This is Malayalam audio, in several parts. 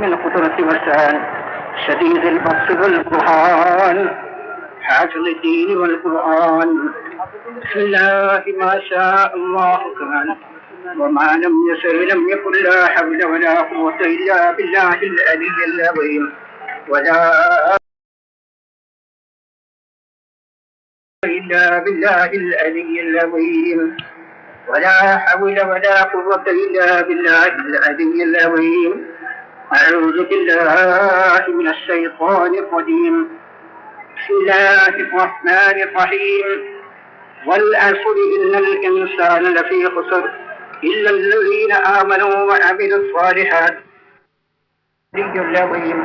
من قدرة وسان شديد البطش والبرهان حافظ الدين والقرآن بسم الله ما شاء الله كان وما لم يشأ لم يكن لا حول ولا قوة إلا بالله العلي العظيم ولا إلا بالله العلي العظيم ولا حول ولا قوة إلا بالله العلي العظيم أعوذ بالله من الشيطان الرجيم بسم الله الرحمن الرحيم والعصر إن الإنسان لفي خسر إلا الذين آمنوا وعملوا الصالحات العظيم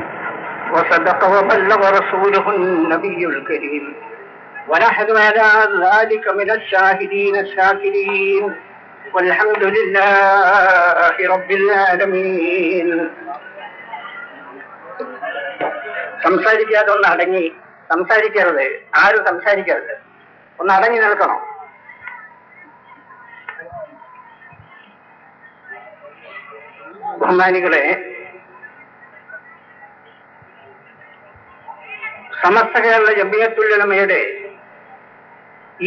وصدق وبلغ رسوله النبي الكريم ونحن على ذلك من الشاهدين الشاكرين والحمد لله رب العالمين. സംസാരിക്കാതെ ഒന്ന് അടങ്ങി സംസാരിക്കരുത്, ആരും സംസാരിക്കരുത്, ഒന്ന് അടങ്ങി നിൽക്കണം. ബഹുമാനികളെ, സമസ്ത കേരള ജംഇയ്യത്തുൽ ഉലമയുടെ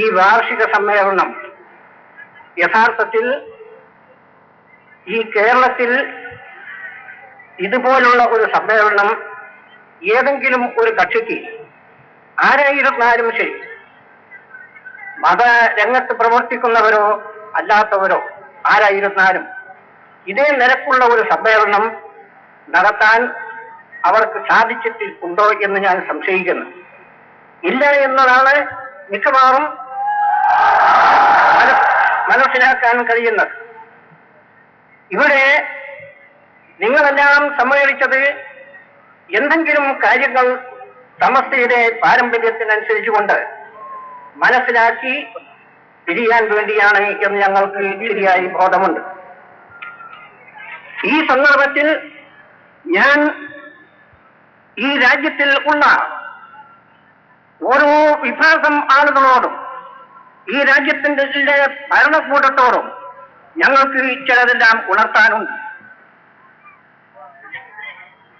ഈ വാർഷിക സമ്മേളനം യഥാർത്ഥത്തിൽ ഈ കേരളത്തിൽ ഇതുപോലുള്ള ഒരു സമ്മേളനം ഏതെങ്കിലും ഒരു കക്ഷിക്ക് ആരായിരുന്നാലും ശരി, മതരംഗത്ത് പ്രവർത്തിക്കുന്നവരോ അല്ലാത്തവരോ ആരായിരുന്നാലും ഇതേ നിരക്കുള്ള ഒരു സമ്മേളനം നടത്താൻ അവർക്ക് സാധിച്ചിട്ടുണ്ടോ എന്ന് ഞാൻ സംശയിക്കുന്നു. ഇല്ല എന്നതാണ് മിക്കവാറും മനസ്സിലാക്കാൻ കഴിയുന്നത്. ഇവിടെ നിങ്ങളെല്ലാം സമ്മേളിച്ചത് എന്തെങ്കിലും കാര്യങ്ങൾ സമസ്തയുടെ പാരമ്പര്യത്തിനനുസരിച്ചുകൊണ്ട് മനസ്സിലാക്കി തിരിയാൻ വേണ്ടിയാണ് എന്ന് ഞങ്ങൾക്ക് ശരിയായി ബോധമുണ്ട്. ഈ സന്ദർഭത്തിൽ ഞാൻ ഈ രാജ്യത്തിൽ ഉള്ള ഓരോ വിഭാഗം ആളുകളോടും ഈ രാജ്യത്തിന്റെ ഭരണകൂടത്തോടും ഞങ്ങൾക്ക് ചിലതെല്ലാം ഉണർത്താനുണ്ട്.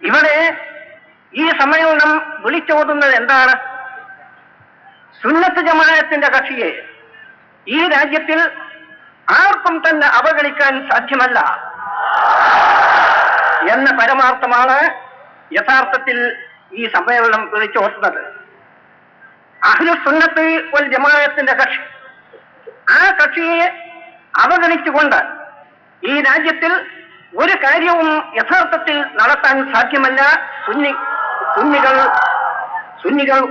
ഇവിടെ ഈ സമ്മേളനം വിളിച്ചോതുന്നത് എന്താണ്? സുന്നത്ത് ജമാഅത്തിന്റെ കക്ഷിയെ ഈ രാജ്യത്തിൽ ആർക്കും തന്നെ അവഗണിക്കാൻ സാധ്യമല്ല എന്ന പരമാർത്ഥമാണ് യഥാർത്ഥത്തിൽ ഈ സമ്മേളനം വിളിച്ചോതുന്നത്. അഹ്ലുസുന്നത്ത് വൽ ജമാഅത്തിന്റെ കക്ഷി, ആ കക്ഷിയെ അവഗണിച്ചുകൊണ്ട് ഈ രാജ്യത്തിൽ ഒരു കാര്യവും യഥാർത്ഥത്തിൽ നടത്താൻ സാധ്യമല്ല. സുന്നികൾ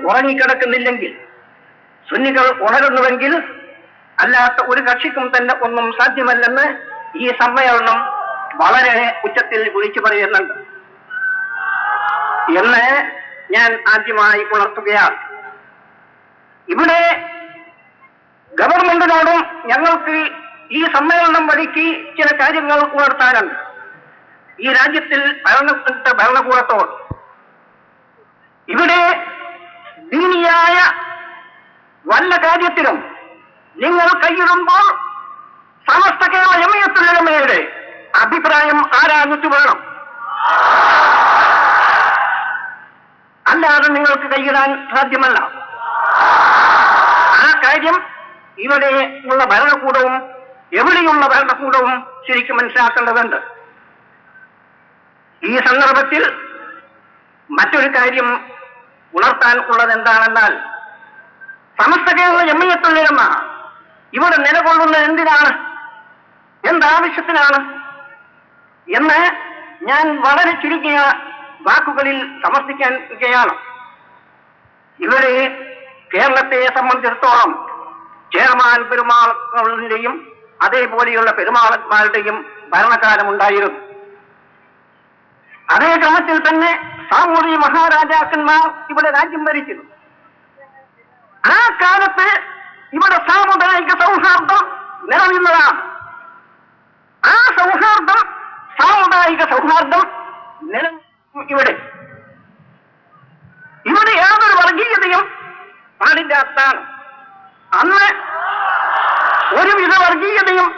ഉറങ്ങിക്കിടക്കുന്നില്ലെങ്കിൽ, സുന്നികൾ ഉണരുന്നുവെങ്കിൽ അല്ലാത്ത ഒരു കക്ഷിക്കും തന്നെ ഒന്നും സാധ്യമല്ലെന്ന് ഈ സമ്മേളനം വളരെ ഉച്ചത്തിൽ വിളിച്ചു പറയുന്നുണ്ട് എന്ന് ഞാൻ ആദ്യമായി ഉണർത്തുകയാണ്. ഇവിടെ ഗവൺമെന്റിനോടും ഞങ്ങൾക്ക് ഈ സമ്മേളനം വഴിക്ക് ചില കാര്യങ്ങൾ ഉണർത്താനുണ്ട്. ഈ രാജ്യത്തിൽ ഭരണകൂടത്തോട് ഇവിടെ ദീനിയായ വല്ല കാര്യത്തിലും നിങ്ങൾ കൈയിടുമ്പോൾ സമസ്ത കേരള ജംഇയ്യത്തുൽ ഉലമയുടെ അഭിപ്രായം ആരാഞ്ഞിട്ട് വേണം. അല്ലാതെ നിങ്ങൾക്ക് കൈയിടാൻ സാധ്യമല്ല. ആ കാര്യം ഇവിടെ ഉള്ള ഭരണകൂടവും എവിടെയുള്ള ഭരണകൂടവും ശരിക്കും മനസ്സിലാക്കേണ്ടതുണ്ട്. ഈ സന്ദർഭത്തിൽ മറ്റൊരു കാര്യം ഉണർത്താൻ ഉള്ളത് എന്താണെന്നാൽ, സമസ്ത കേരള ജംഇയ്യത്തുൽ ഉലമ ഇവിടെ നിലകൊള്ളുന്നത് എന്തിനാണ്, എന്താവശ്യത്തിനാണ് എന്ന് ഞാൻ വളരെ ചുരുക്കിയ വാക്കുകളിൽ സമർത്ഥിക്കുകയാണ്. ഇവിടെ കേരളത്തെ സംബന്ധിച്ചിടത്തോളം ചേർമാൻ പെരുമാളുകളുടെയും അതേപോലെയുള്ള പെരുമാളന്മാരുടെയും ഭരണകാലമുണ്ടായിരുന്നു. അതേ ക്രമത്തിൽ തന്നെ സാമൂതിരി മഹാരാജാക്കന്മാർ ഇവിടെ രാജ്യം ഭരിക്കുന്നു. ആ കാലത്ത് ഇവിടെ സാമുദായിക സൗഹാർദ്ദം നിലനിന്നതാണ്. ആ സാമുദായിക സൗഹാർദ്ദം ഇവിടെ യാതൊരു വർഗീയതയും പാടില്ലാത്തതാണ്. അന്ന് ഒരുവിധ വർഗീയതയും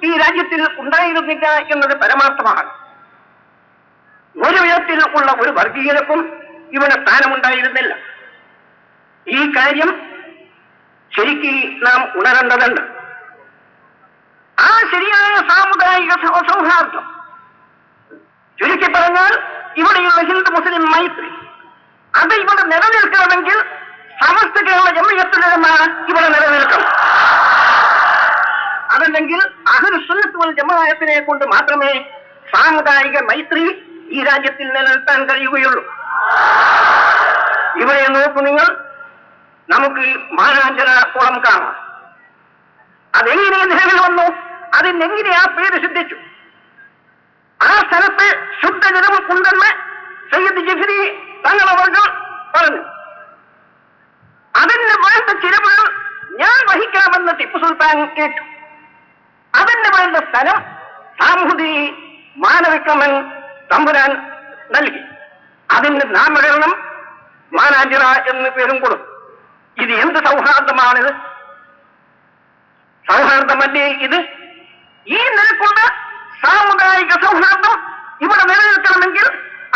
ഈ രാജ്യത്തിൽ ഉണ്ടായിരുന്നില്ല എന്നത് പരമാർത്ഥമാണ്. ഒരു വിധത്തിൽ ഉള്ള ഒരു വർഗീയതക്കും ഇവിടെ സ്ഥാനമുണ്ടായിരുന്നില്ല. ഈ കാര്യം ശരിക്ക് നാം ഉണരേണ്ടതുണ്ട്. ആ ശരിയായ സാമുദായിക സൗഹാർദ്ദം, ചുരുക്കി പറഞ്ഞാൽ ഇവിടെയുള്ള ഹിന്ദു മുസ്ലിം മൈത്രി, അത് ഇവിടെ നിലനിൽക്കണമെങ്കിൽ സമസ്ത കേരള ജംഇയ്യത്തുൽ ഉലമ ഇവിടെ നിലനിൽക്കണം. അതല്ലെങ്കിൽ അഹ്ലു സുന്നത്ത് വൽ ജമാഅത്തിനെ കൊണ്ട് മാത്രമേ സാമുദായിക മൈത്രി ഈ രാജ്യത്തിൽ നിലനിർത്താൻ കഴിയുകയുള്ളൂ. ഇവിടെ നോക്കൂ നിങ്ങൾ, നമുക്ക് മാനാഞ്ചന കുളം കാണാം. അതെങ്ങനെ നിലവിൽ വന്നു? അതിനെങ്ങനെ ആ പേര് സിദ്ധിച്ചു? ആ സ്ഥലത്ത് ശുദ്ധജലം ഉണ്ടെന്ന് സയ്യിദ് ജിഫ്രി തങ്ങളവർകൾ പറഞ്ഞു. അതിന് വേണ്ട ചിലവുകൾ ഞാൻ വഹിക്കാമെന്ന് ടിപ്പു സുൽത്താൻ കേട്ടു. അതിന് വേണ്ട സ്ഥലം സാമൂഹ്യ മാനവിക്രമൻ തമ്പുരാൻ നൽകി. അതിന് നാമകരണം മാനാഞ്ചിറ എന്ന് പേരും കൊടുത്തു. ഇത് എന്ത് സൗഹാർദ്ദമാണിത്? സൗഹാർദ്ദമല്ലേ ഇത്? ഈ നിലക്കുള്ള സാമുദായിക സൗഹാർദ്ദം ഇവിടെ നിലനിൽക്കണമെങ്കിൽ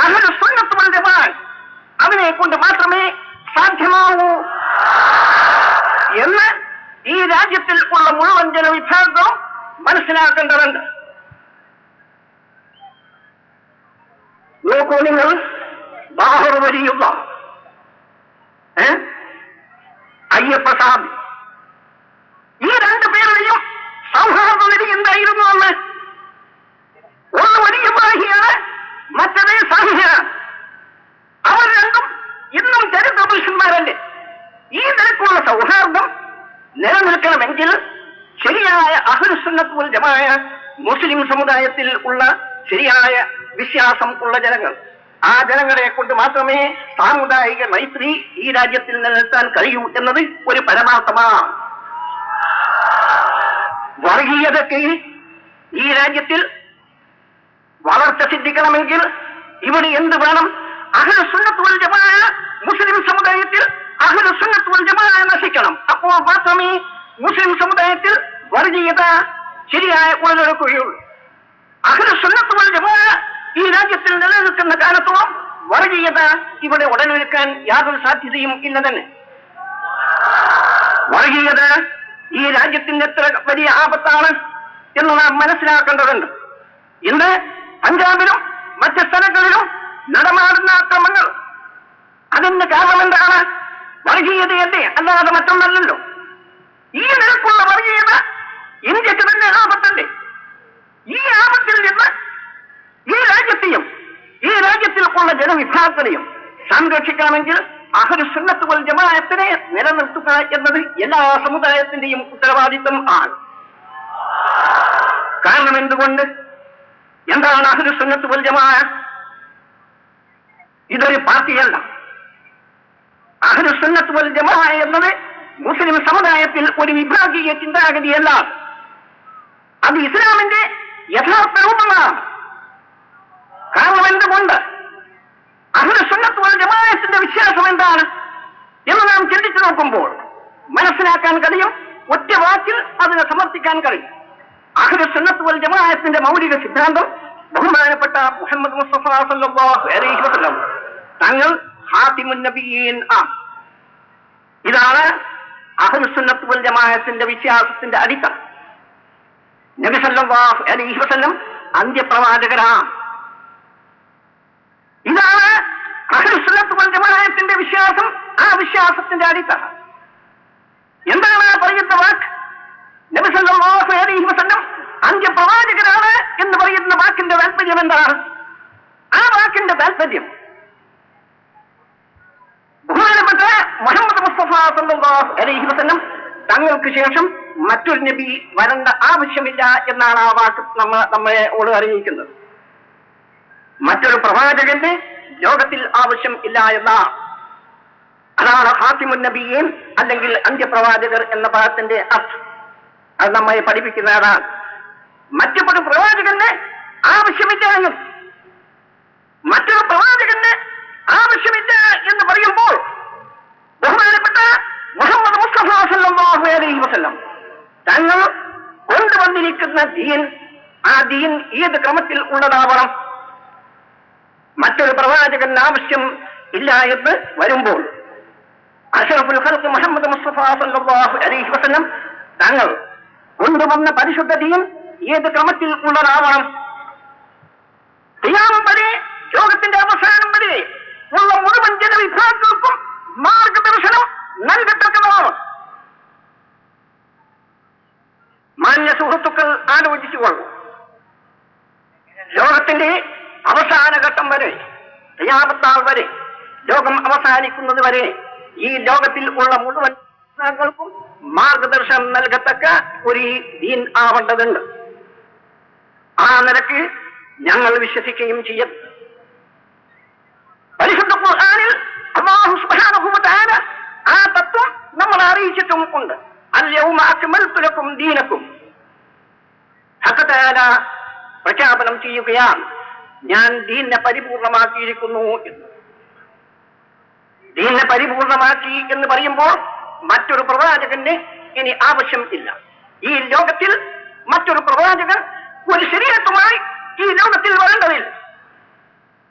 അഹ്ലു സുന്നത്ത് വൽ ജമാഅത്ത് അതിനെ കൊണ്ട് മാത്രമേ സാധ്യമാവൂ എന്ന് ഈ രാജ്യത്തിൽ ഉള്ള മുഴുവൻ ജനവിഭാഗവും മനസ്സിലാക്കേണ്ടതുണ്ട്. നോക്കൂ നിങ്ങൾ, ബാഹർ വലിയുള്ള അയ്യപ്പസ്വാമി, ഈ രണ്ടു പേരുടെയും സൗഹാർദ്ദ നിധി എന്തായിരുന്നു എന്ന്? ഒന്ന് വലിയ ബാഹിയാണ്, മറ്റതേ സാഹിയാണ്. അവർ രണ്ടും ഇന്നും ചരിത്ര പുരുഷന്മാരല്ലേ? ഈ നിലക്കുള്ള സൗഹാർദ്ദം നിലനിൽക്കണമെങ്കിൽ ശരിയായ അഹ്ലു സുന്നത്ത് വൽ ജമാഅത്ത് മുസ്ലിം സമുദായത്തിൽ ഉള്ള ശരിയായ വിശ്വാസം ഉള്ള ജനങ്ങൾ, ആ ജനങ്ങളെ കൊണ്ട് മാത്രമേ സാമുദായിക മൈത്രി ഈ രാജ്യത്തിൽ നിലനിർത്താൻ കഴിയൂ എന്നത് ഒരു പരമാർത്ഥമാണ്. വർഗീയതയ്ക്ക് ഈ രാജ്യത്തിൽ വളർച്ച സിദ്ധിക്കണമെങ്കിൽ ഇവിടെ എന്ത് വേണം? അഹ്ലു സുന്നത്ത് വൽ ജമാഅത്ത് മുസ്ലിം സമുദായത്തിൽ അഹ്ലു സുന്നത്ത് വൽ ജമാഅത്ത് നശിക്കണം. അപ്പോൾ മാത്രമേ മുസ്ലിം സമുദായത്തിൽ വർഗീയത ശരിയായ ഉടലെടുക്കുകയുള്ളൂ. അഹ്ലു സുന്നത്ത് വൽ ജമാഅത്ത് ഈ രാജ്യത്തിൽ നിലനിൽക്കുന്ന കാലത്തോളം വർഗീയത ഇവിടെ ഉടലെടുക്കാൻ യാതൊരു സാധ്യതയും ഇല്ല തന്നെ. വർഗീയത ഈ രാജ്യത്തിന് എത്ര വലിയ ആപത്താണ് എന്ന് നാം മനസ്സിലാക്കേണ്ടതുണ്ട്. ഇന്ന് പഞ്ചാബിലും മറ്റ് സ്ഥലങ്ങളിലും നടമാടുന്ന അക്രമങ്ങൾ, അതിന് കാരണം എന്താണ്? വർഗീയതയല്ലേ, അല്ലാതെ മറ്റൊന്നല്ലല്ലോ. ഈ നിലക്കുള്ള വർഗീയത ഇന്ത്യക്ക് തന്നെ ആപത്തല്ലേ? ഈ ആപത്തിൽ നിന്ന് ഈ രാജ്യത്തെയും ഈ രാജ്യത്തിൽ ഉള്ള ജനവിഭാഗങ്ങളെയും സംരക്ഷിക്കണമെങ്കിൽ അഹ്ലു സുന്നത്ത് വൽ ജമാഅത്തിനെ നിലനിർത്തുക എന്നത് എല്ലാ സമുദായത്തിന്റെയും ഉത്തരവാദിത്വം ആണ്. കാരണം എന്തുകൊണ്ട്? എന്താണ് അഹ്ലു സുന്നത്ത് വൽ ജമാഅത്ത്? ഇതൊരു പാർട്ടിയല്ല. അഹ്ലു സുന്നത്ത് വൽ ജമാഅത്ത് എന്നത് മുസ്ലിം സമുദായത്തിൽ ഒരു വിഭാഗീയ ചിന്താഗതിയല്ല. അത് ഇസ്ലാമിന്റെ യഥാർത്ഥ രൂപമാണ്. കാരണം എന്തുകൊണ്ട്? അഹ്ലു സുന്നത്ത് വൽ ജമാഅത്തിന്റെ വിശ്വാസം എന്താണ് എന്ന് നാം ചിന്തിച്ചു നോക്കുമ്പോൾ മനസ്സിലാക്കാൻ കഴിയും. ഒറ്റ വാക്കിൽ അതിനെ സമർത്ഥിക്കാൻ കഴിയും. അഹ്ലു സുന്നത്ത് വൽ ജമാഅത്തിന്റെ മൗലിക സിദ്ധാന്തം ബഹുമാനപ്പെട്ട മുഹമ്മദ് മുസ്തഫ സല്ലല്ലാഹു അലൈഹി വസല്ലം തങ്ങൾ ഖാതിമുൻ നബിയീൻ ആണ്. ഇതാണ് അഹ്ലു സുന്നത്ത് വൽ ജമാഅത്തിന്റെ വിശ്വാസത്തിന്റെ അടിത്തറ. നബി സല്ലല്ലാഹു അലൈഹി വസല്ലം അന്ത്യപ്രവാചകരാണ്. ഇതാണ് അഹ്ലു സുന്നത്ത് വൽ ജമാഅത്തിന്റെ വിശ്വാസം. ആ വിശ്വാസത്തിന്റെ അടിത്തറ എന്താണ്? പറയുന്ന വാക്ക് നബി സല്ലല്ലാഹു അലൈഹി വസല്ലം അന്ത്യപ്രവാചകരാണ് എന്ന് പറയുന്ന വാക്കിന്റെ താല്പര്യം എന്താണ്? ആ വാക്കിന്റെ താല്പര്യം ബഹുമാനപ്പെട്ട മുഹമ്മദ് മുസ്തഫ സല്ലല്ലാഹു അലൈഹി വസല്ലം തങ്ങൾക്ക് ശേഷം മറ്റൊരു നബി വരേണ്ട ആവശ്യമില്ല എന്നാണ് ആ വാക്ക് നമ്മളെ അറിയിക്കുന്നത്. മറ്റൊരു പ്രവാചകന്റെ ലോകത്തിൽ ആവശ്യം ഇല്ല എന്നാണ്. അതാണ് ഖാതിമുൻ നബിയീൻ അല്ലെങ്കിൽ അന്ത്യപ്രവാചകർ എന്ന പദത്തിന്റെ അർത്ഥം. അത് നമ്മെ പഠിപ്പിക്കുന്നതാണ്. മറ്റൊരു പ്രവാചകന്റെ ആവശ്യമില്ല എന്നും മറ്റൊരു പ്രവാചകന്റെ ആവശ്യമില്ല എന്ന് പറയുമ്പോൾ ബഹുമാനപ്പെട്ട മുഹമ്മദ് മുസ്തഫ സല്ലല്ലാഹു അലൈഹി വസല്ലം തങ്ങൾ കൊണ്ടുവന്നിരിക്കുന്ന ദീൻ, ആ ദീൻ ഏത് ക്രമത്തിൽ ഉള്ളതാവണം? മറ്റൊരു പ്രവാചകൻ ആവശ്യം ഇല്ല എന്ന് വരുമ്പോൾ അഷ്റഫുൽ ഖൽഖ് മുഹമ്മദ് മുസ്തഫ സല്ലല്ലാഹു അലൈഹി വസല്ലം തങ്ങൾ കൊണ്ടുവന്ന പരിശുദ്ധ ദീൻ ഏത് ക്രമത്തിൽ ഉള്ളതാവണം? ഖിയാമം വരെ, ലോകത്തിന്റെ അവസാനം വരെ ഉള്ള മുഴുവൻ ജനവിഭാഗങ്ങൾക്കും മാർഗദർശനം നൽകത്തക്കതാണ്. മാന്യ സുഹൃത്തുക്കൾ ആലോചിച്ചുകൊള്ളു. ലോകത്തിന്റെ അവസാന ഘട്ടം വരെ, ഖിയാമത്ത് വരെ, ലോകം അവസാനിക്കുന്നത് വരെ ഈ ലോകത്തിൽ ഉള്ള മുഴുവൻ ൾക്കും മാർഗദർശനം നൽകത്തക്ക ഒരു ദീൻ ആവേണ്ടതുണ്ട്. ആ നിലക്ക് ഞങ്ങൾ വിശ്വസിക്കുകയും ചെയ്യും. പരിശുദ്ധ ഖുർആനിൽ അല്ലാഹു സുബ്ഹാനഹു വ തആല ആ തത്വം നമ്മളെ അറിയിച്ചിട്ടും ഉണ്ട്. അൽ-യൗമ അക്മൽതു ലക്കും ദീനക്കും. ഹഖ് തആല പ്രഖ്യാപനം ചെയ്യുകയാണ്, ഞാൻ ദീനിനെ പരിപൂർണമാക്കിയിരിക്കുന്നു എന്ന്. ദീനിനെ പരിപൂർണമാക്കി എന്ന് പറയുമ്പോൾ മറ്റൊരു പ്രവാചകന് ഇനി ആവശ്യം ഇല്ല. ഈ ലോകത്തിൽ മറ്റൊരു പ്രവാചകൻ ഒരു ശരീഅത്തുമായി ഈ ലോകത്തിൽ വരേണ്ടതില്ല.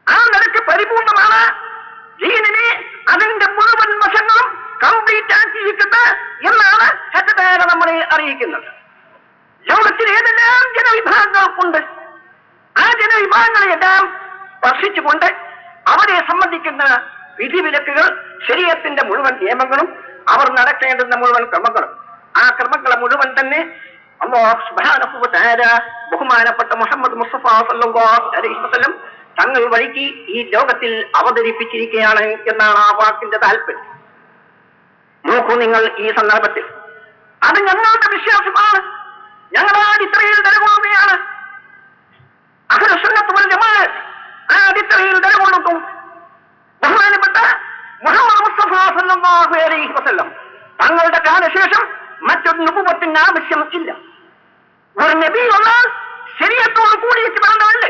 ആ നിലയ്ക്ക് പരിപൂർണമാണ് ദീനിനെ, അതിന്റെ മുഴുവൻ വശങ്ങളും കംപ്ലീറ്റ് ആക്കിയിരിക്കട്ടെ എന്നാണ് ഹജ്ജ് നമ്മളെ അറിയിക്കുന്നത്. ലോകത്തിൽ ഏതെല്ലാം ജനവിഭാഗങ്ങൾക്കുണ്ട്, ആ ജനവിഭാഗങ്ങളെല്ലാം സ്പർശിച്ചുകൊണ്ട് അവരെ സംബന്ധിക്കുന്ന വിധിവിലക്കുകൾ, ശരീഅത്തിന്റെ മുഴുവൻ നിയമങ്ങളും, അവർ നടക്കേണ്ടുന്ന മുഴുവൻ ക്രമങ്ങളും, ആ ക്രമങ്ങളെ മുഴുവൻ തന്നെ അല്ലാഹു സുബ്ഹാനഹു വ തആല ബഹുമാനപ്പെട്ട മുഹമ്മദ് മുസ്തഫ സല്ലല്ലാഹു അലൈഹി വസല്ലം തങ്ങൾ വഴിക്ക് ഈ ലോകത്തിൽ അവതരിപ്പിച്ചിരിക്കുകയാണ് എന്നാണ് ആ വാക്കിന്റെ താല്പര്യം. നോക്കൂ നിങ്ങൾ ഈ സന്ദർഭത്തിൽ, അത് ഞങ്ങളുടെ വിശ്വാസമാണ്. ഞങ്ങൾ ആ അടിത്തറയിൽ നിലകൊള്ളുകയാണ്. അഹ്ലുസ് സുന്നത്ത് വൽ ജമാഅത്ത് ആ അടിത്തറയിൽ നിലകൊള്ളുന്നു. ബഹുമാനപ്പെട്ട മുഹമ്മദ് മുസ്തഫ സല്ലല്ലാഹു അലൈഹി വസല്ലം തങ്ങളുടെ കാലശേഷം മറ്റൊരു നബുവത്തിന് ആവശ്യം ഇല്ല. ഒരു നബി വന്നാൽ ശരീഅത്തോട് കൂടിയിട്ട് വരേണ്ടതല്ലേ?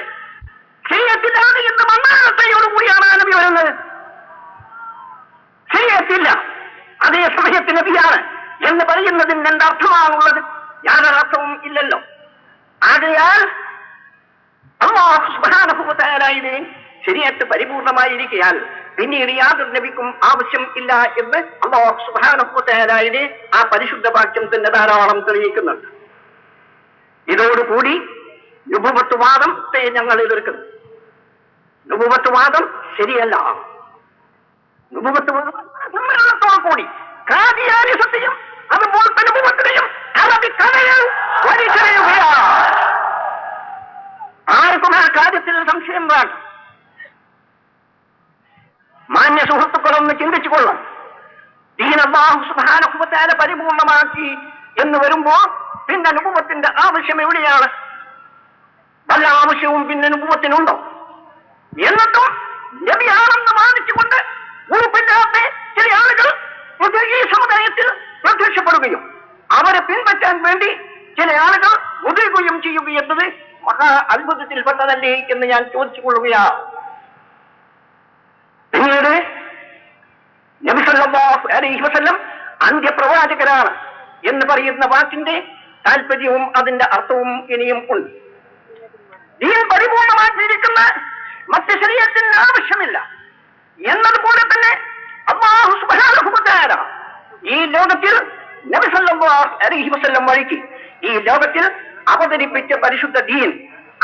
ശരീഅത്തില്ലാതെ എന്ന് മണ്ണാകട്ടയോട് കൂടിയാണ് ആ നബി വരുന്നത്. ശരീഅത്തില്ല, അതേ സമയത്ത് നബിയാണ് എന്ന് പറയുന്നതിന് എന്തർത്ഥമാണുള്ളത്? യാതൊരർത്ഥവും ഇല്ലല്ലോ. ആകയാൽ അല്ലാഹു സുബ്ഹാനഹു വ തആലയുടെ ശരീഅത്ത് പരിപൂർണമായിരിക്കയാൽ പിന്നീട് യാതൊരു നബിക്കും ആവശ്യം ഇല്ല എന്ന് അല്ലാഹു സുബ്ഹാനഹു വ തആലയുടെ ആ പരിശുദ്ധ വാക്യം തന്നെ ധാരാളം തെളിയിക്കുന്നുണ്ട്. ഇതോടുകൂടി നുബുവത്വവാദത്തെ ഞങ്ങൾ എതിർക്കുന്നു. നുബുവത്വവാദം ശരിയല്ല. നുബുവത്വവാദം സമ്മേളനത്തോടു കൂടി ഖാദിയാനിസത്തെയും അതുപോലെ തന്നെ നുബുവത്തിനെയും അറബിക്കഥയിൽ വലിച്ചെറിയുകയാണ്. ആർക്കും ആ കാര്യത്തിൽ സംശയം വേണ്ട. മാന്യ സുഹൃത്തുക്കളൊന്ന് ചിന്തിച്ചു കൊള്ളാം. ദീൻ അല്ലാഹു സുബ്ഹാനഹു വ തആല പരിപൂർണമാക്കി എന്ന് വരുമ്പോ പിന്നെ നുബുവത്തിന്റെ ആവശ്യം എവിടെയാണ്? വല്ല ആവശ്യവും പിന്നെ നുബുവത്തിനുണ്ടോ? എന്നിട്ടും നബിയാണെന്ന് വാദിച്ചുകൊണ്ട് ഉറപ്പില്ലാത്ത ചില ആളുകൾ ഈ സമുദായത്തിൽ പ്രത്യക്ഷപ്പെടുകയും അവരെ പിൻപറ്റാൻ വേണ്ടി ചില ആളുകൾ ഉദയുകയും ചെയ്യുക എന്നത് മഹാ അത്ഭുതത്തിൽപ്പെട്ടതല്ലേ എന്ന് ഞാൻ ചോദിച്ചു കൊള്ളുകയാണ്. പിന്നീട് നബി സല്ലല്ലാഹു അലൈഹി വസല്ലം അന്ത്യപ്രവാചകനാണ് എന്ന് പറയുന്ന വാക്കിന്റെ താല്പര്യവും അതിന്റെ അർത്ഥവും ഇനിയും ഉണ്ട്. ദീൻ പരിപൂർണമാക്കിയിരിക്കുന്ന മറ്റ് ശരീഅത്തിന് ആവശ്യമില്ല എന്നതുപോലെ തന്നെ അല്ലാഹു സുബ്ഹാനഹു വ തആല ഈ ലോകത്തിൽ നബി സല്ലല്ലാഹു അലൈഹി വസല്ലം വഴിക്ക് ഈ ലോകത്തിൽ അവതരിപ്പിച്ച പരിശുദ്ധ ദീൻ,